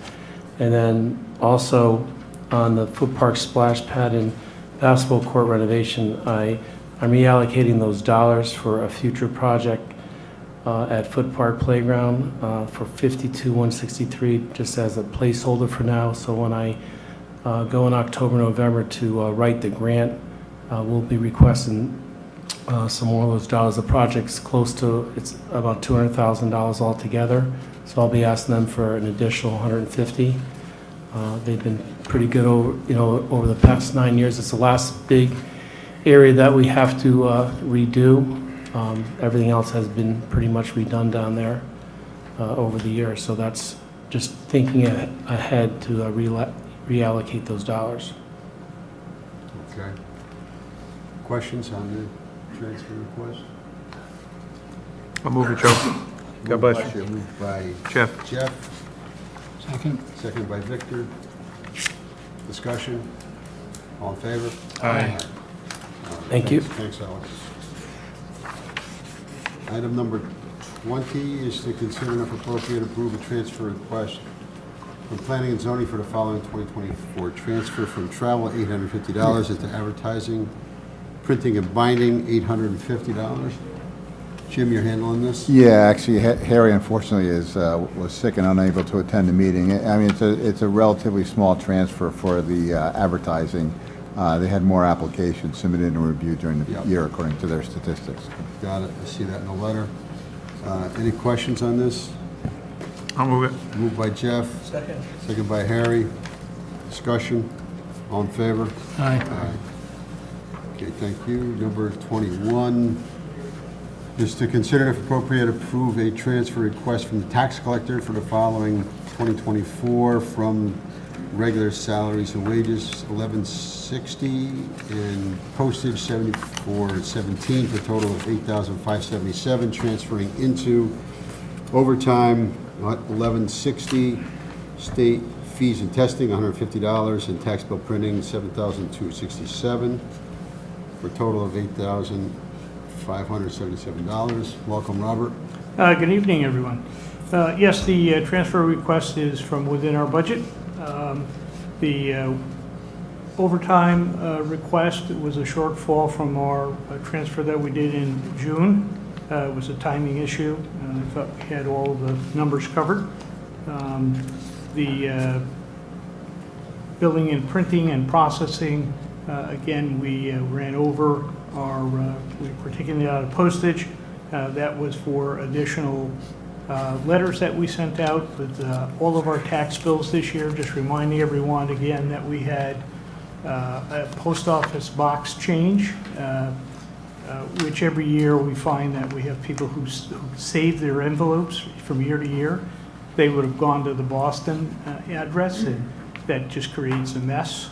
And then also on the foot park splash pad and basketball court renovation, I'm reallocating those dollars for a future project at Foot Park Playground for $52,163, just as a placeholder for now. So when I go in October, November to write the grant, we'll be requesting some more of those dollars. The project's close to, it's about $200,000 altogether. So I'll be asking them for an additional $150,000. They've been pretty good over the past 9 years. It's the last big area that we have to redo. Everything else has been pretty much redone down there over the years. So that's just thinking ahead to reallocate those dollars. Okay. Questions on the transfer request? I'll move it, Joe. God bless you. Moved by Jeff. Second by Victor. Discussion? All in favor? Aye. Thank you. Thanks, Alex. Item number 20 is to consider and if appropriate approve a transfer request from Planning and Zoning for the following 2024. Transfer from travel $850 into advertising, printing and binding $850. Jim, you're handling this? Yeah, actually, Harry unfortunately was sick and unable to attend the meeting. I mean, it's a relatively small transfer for the advertising. They had more applications submitted and reviewed during the year according to their statistics. Got it. I see that in the letter. Any questions on this? I'll move it. Moved by Jeff. Second by Harry. Discussion? All in favor? Aye. Okay, thank you. Number 21 is to consider if appropriate approve a transfer request from the tax collector for the following 2024 from regular salaries and wages $1160 and postage $74.17 for a total of $8,577, transferring into overtime $1160, state fees and testing $150, and tax bill printing $7,267 for a total of $8,577. Welcome, Robert. Good evening, everyone. Yes, the transfer request is from within our budget. The overtime request was a shortfall from our transfer that we did in June. It was a timing issue. I thought we had all the numbers covered. The billing and printing and processing, again, we ran over our, we were taking it out of postage. That was for additional letters that we sent out with all of our tax bills this year. Just reminding everyone again that we had a post office box change, which every year we find that we have people who save their envelopes from year to year. They would have gone to the Boston address, and that just creates a mess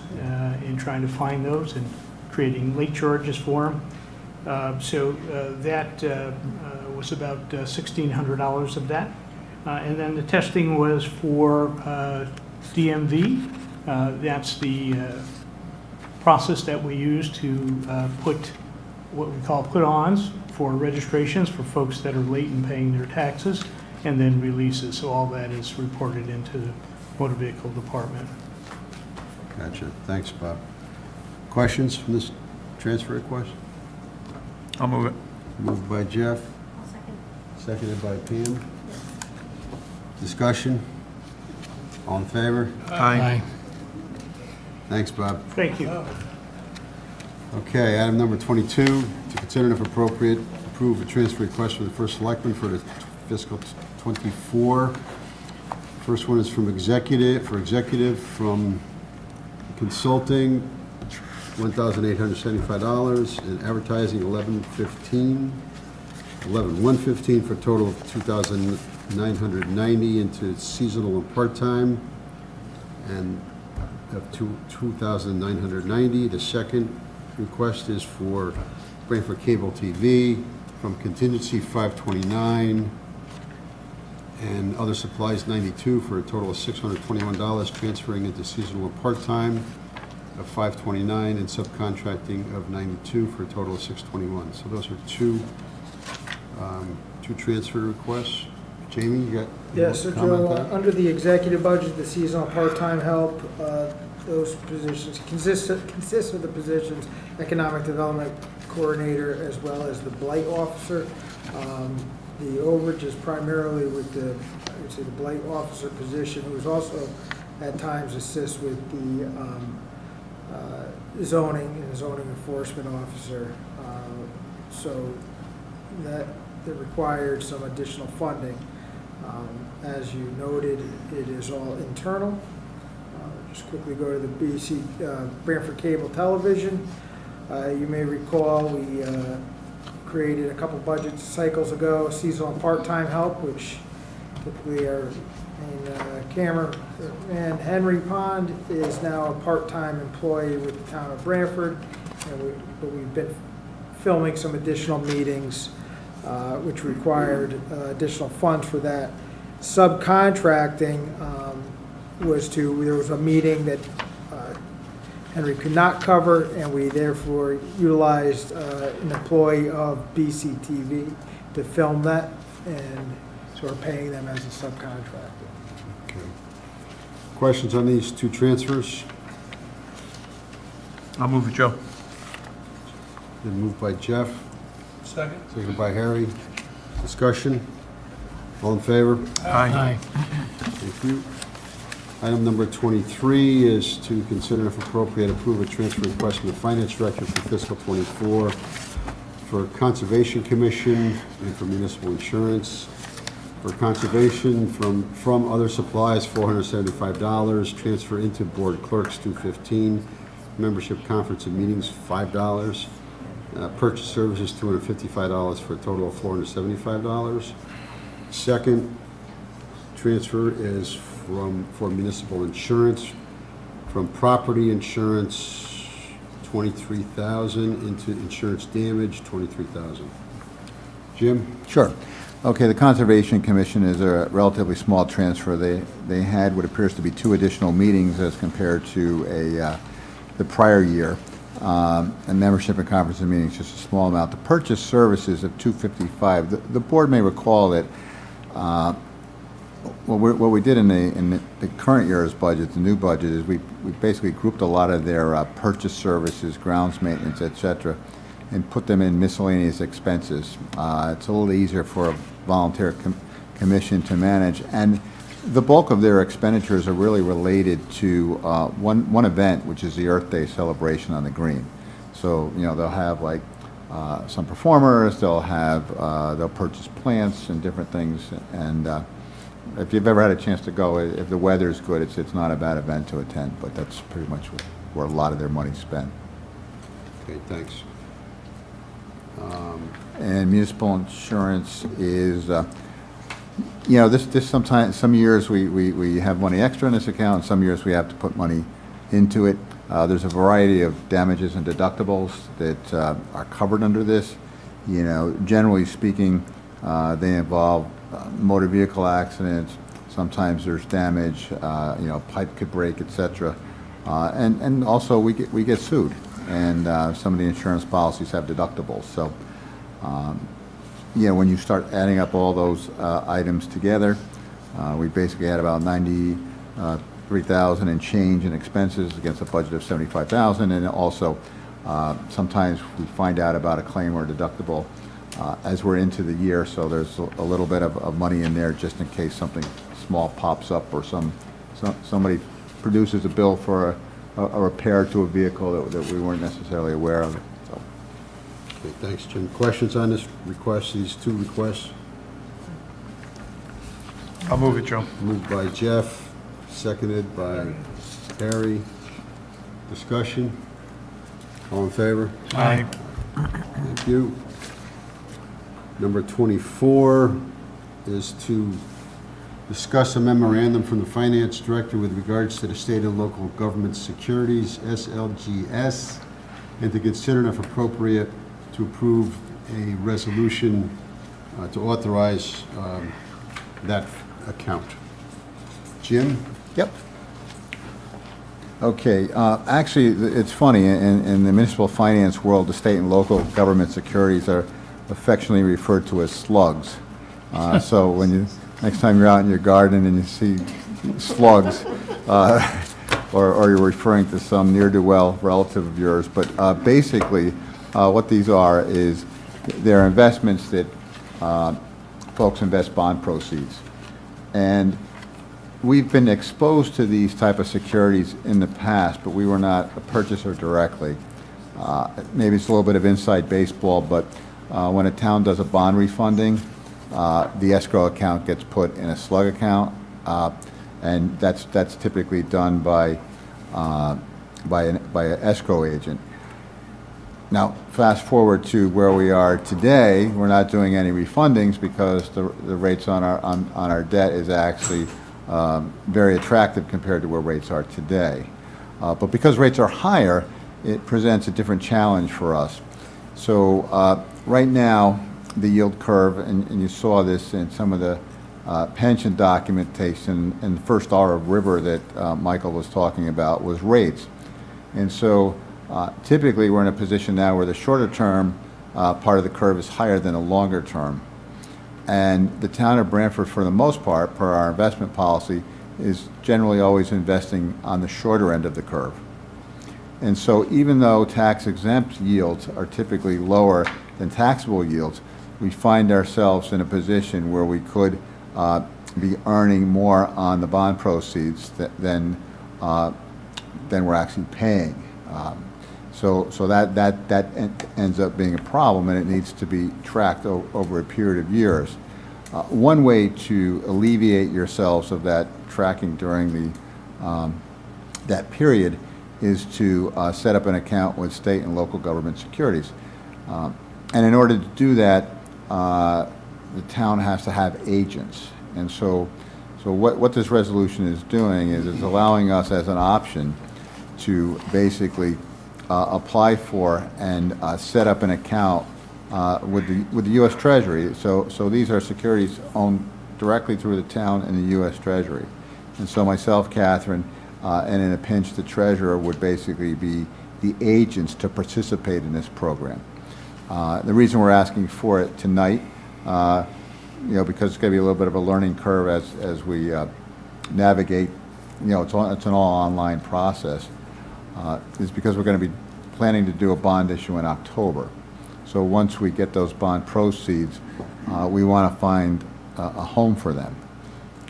in trying to find those and creating late charges for them. That was about $1,600 of that. And then the testing was for DMV. That's the process that we use to put what we call put-ons for registrations for folks that are late in paying their taxes, and then releases. So all that is reported into the motor vehicle department. Gotcha. Thanks, Bob. Questions from this transfer request? I'll move it. Moved by Jeff, I'll second. seconded by Pam. Discussion? All in favor? Aye. Thanks, Bob. Thank you. Okay, item number 22, to consider and if appropriate, approve a transfer request from the first selectman for the fiscal '24. First one is from executive from consulting, $1,875, and advertising, $11,115 for a total of $2,990 into seasonal and part-time, and of $2,990. The second request is for Branford Cable TV from contingency, $529, and other supplies, $92, for a total of $621, transferring into seasonal and part-time of $529, and subcontracting of $92 for a total of $621. So those are two transfer requests. Jamie, you got? Yeah, so Joe, under the executive budget, the seasonal part-time help, those positions consist of the positions economic development coordinator as well as the blight officer. The overage is primarily with the, I would say, the blight officer position, who's also at times assists with the zoning and zoning enforcement officer. So that required some additional funding. As you noted, it is all internal. Just quickly go to the Branford Cable Television. You may recall we created a couple budget cycles ago, seasonal and part-time help, which typically are in cameraman Henry Pond is now a part-time employee with the town of Branford, but we've been filming some additional meetings which required additional funds for that. Subcontracting there was a meeting that Henry could not cover, and we therefore utilized an employee of BCTV to film that, and so we're paying them as a subcontractor. Okay. Questions on these two transfers? I'll move it, Joe. Been moved by Jeff, Second. seconded by Harry. Discussion? All in favor? Aye. Thank you. Item number 23 is to consider if appropriate approve a transfer request from the finance director for fiscal '24 for Conservation Commission and for municipal insurance. For conservation from other supplies, $475, transfer into board clerks, $215, membership conference and meetings, $5, purchase services, $255 for a total of $475. Second transfer is for municipal insurance, from property insurance, $23,000 into insurance damage, $23,000. Jim? Sure. Okay, the Conservation Commission is a relatively small transfer. They had what appears to be 2 additional meetings as compared to the prior year. And membership and conference and meetings, just a small amount. The purchase services of $255. The board may recall that what we did in the current year's budget, the new budget, is we basically grouped a lot of their purchase services, grounds maintenance, et cetera, and put them in miscellaneous expenses. It's a little easier for a volunteer commission to manage, and the bulk of their expenditures are really related to one event, which is the Earth Day celebration on the green. So, they'll have like some performers, they'll purchase plants and different things, and if you've ever had a chance to go, if the weather's good, it's not a bad event to attend, but that's pretty much where a lot of their money's spent. Okay, thanks. And municipal insurance is, this sometimes, some years we have money extra in this account, and some years we have to put money into it. There's a variety of damages and deductibles that are covered under this. You know, generally speaking, they involve motor vehicle accidents. Sometimes there's damage, you know, pipe could break, etc. And also we get sued, and some of the insurance policies have deductibles. So, you know, when you start adding up all those items together, we basically had about 93,000 and change in expenses against a budget of 75,000, and also sometimes we find out about a claim or deductible as we're into the year, so there's a little bit of money in there just in case something small pops up or somebody produces a bill for a repair to a vehicle that we weren't necessarily aware of. So. Okay, thanks, Jim. Questions on this request, these two requests? I'll move it, Joe. Moved by Jeff, seconded by Harry. Discussion? All in favor? Aye. Thank you. Number 24 is to discuss a memorandum from the Finance Director with regards to the state and local government securities, SLGS, and to consider and if appropriate to approve a resolution to authorize that account. Jim? Yep. Okay, actually, it's funny, in the municipal finance world, the state and local government securities are affectionately referred to as slugs. So when you, next time you're out in your garden and you see slugs, or you're referring to some ne'er-do-well relative of yours, but basically what these are is they're investments that folks invest bond proceeds. And we've been exposed to these type of securities in the past, but we were not a purchaser directly. Maybe it's a little bit of inside baseball, but when a town does a bond refunding, the escrow account gets put in a slug account, and that's typically done by an escrow agent. Now, fast forward to where we are today, we're not doing any refundings because the rates on our debt is actually very attractive compared to where rates are today. But because rates are higher, it presents a different challenge for us. So right now, the yield curve, and you saw this in some of the pension documentation, and the first R of river that Michael was talking about was rates. And so typically we're in a position now where the shorter term part of the curve is higher than the longer term. And the town of Branford, for the most part, per our investment policy, is generally always investing on the shorter end of the curve. And so even though tax-exempt yields are typically lower than taxable yields, we find ourselves in a position where we could be earning more on the bond proceeds than we're actually paying. So that ends up being a problem, and it needs to be tracked over a period of years. One way to alleviate yourselves of that tracking during that period is to set up an account with state and local government securities. And in order to do that, the town has to have agents. And so what this resolution is doing is it's allowing us as an option to basically apply for and set up an account with the U.S. Treasury. So these are securities owned directly through the town and the U.S. Treasury. And so myself, Catherine, and in a pinch, the treasurer would basically be the agents to participate in this program. The reason we're asking for it tonight, because it's going to be a little bit of a learning curve as we navigate. It's an all online process. Is because we're going to be planning to do a bond issue in October. So once we get those bond proceeds, we want to find a home for them.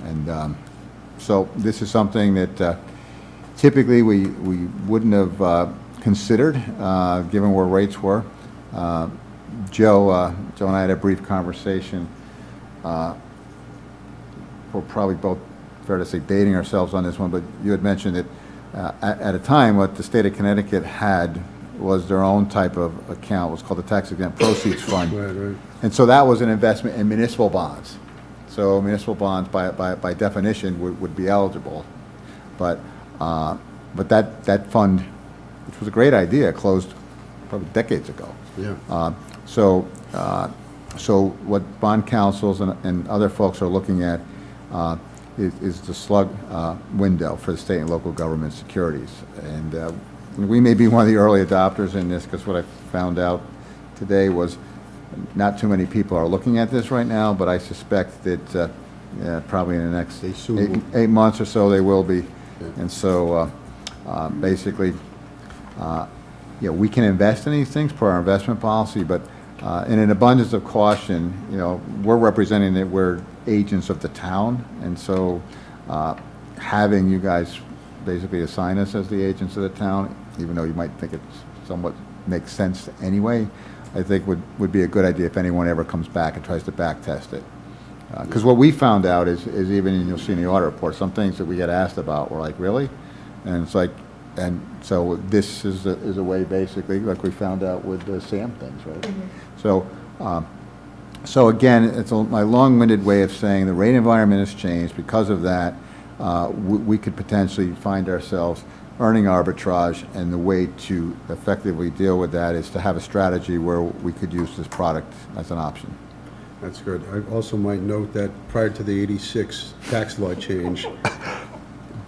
And so this is something that typically we wouldn't have considered given where rates were. Joe and I had a brief conversation. We're probably both, fair to say, dating ourselves on this one, but you had mentioned that at a time what the state of Connecticut had was their own type of account. It was called the Tax Exempt Proceeds Fund. Right. And so that was an investment in municipal bonds. So municipal bonds by definition would be eligible. But that fund which was a great idea, closed probably decades ago. Yeah. So what bond councils and other folks are looking at is the slug window for the state and local government securities. And we may be one of the early adopters in this, because what I found out today was not too many people are looking at this right now, but I suspect that probably in the next eight months or so they will be. Yeah. And so basically, we can invest in these things per our investment policy, but in an abundance of caution, we're representing that we're agents of the town, and so having you guys basically assign us as the agents of the town, even though you might think it somewhat makes sense anyway, I think would be a good idea if anyone ever comes back and tries to back test it. Because what we found out is even, and you'll see in the audit report, some things that we get asked about were like, really? And it's like, and so this is a way basically, like we found out with the SAM things, right? Mm-hmm. So again, it's my long-winded way of saying the rate environment has changed. Because of that, we could potentially find ourselves earning arbitrage, and the way to effectively deal with that is to have a strategy where we could use this product as an option. That's good. I also might note that prior to the 86 tax law change,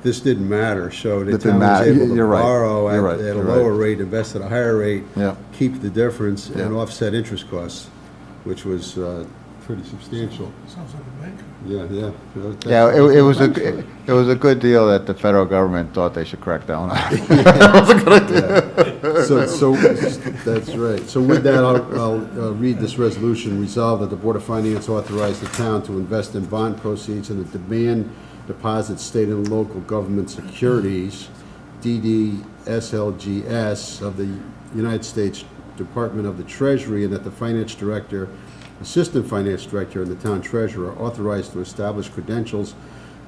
this didn't matter, so the town was able to borrow at a lower rate, invest at a higher rate, keep the difference, and offset interest costs, which was pretty substantial. Sounds like a bank. Yeah. Yeah, it was a good deal that the federal government thought they should crack down on. So that's right. So with that, I'll read this resolution. Resolved that the Board of Finance authorize the town to invest in bond proceeds in the demand deposit state and local government securities, DDSLGS of the United States Department of the Treasury, and that the finance director, assistant finance director, and the town treasurer are authorized to establish credentials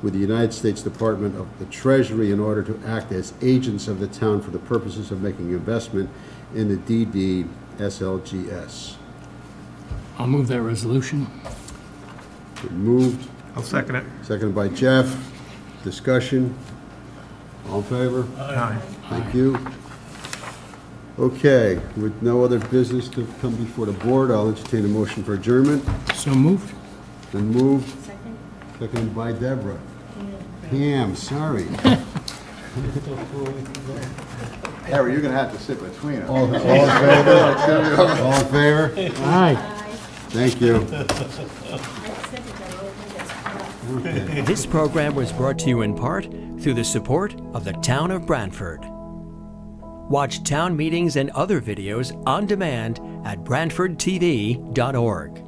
with the United States Department of the Treasury in order to act as agents of the town for the purposes of making investment in the DDSLGS. I'll move that resolution. Moved. I'll second it. Seconded by Jeff. Discussion. All in favor? Aye. Thank you. Okay, with no other business to come before the board, I'll entertain a motion for adjournment. So moved. Been moved. Second. Seconded by Deborah. Pam, sorry. Harry, you're going to have to sit between us. All in favor? All in favor? Aye. Thank you. This program was brought to you in part through the support of the Town of Branford. Watch town meetings and other videos on demand at BranfordTV.org.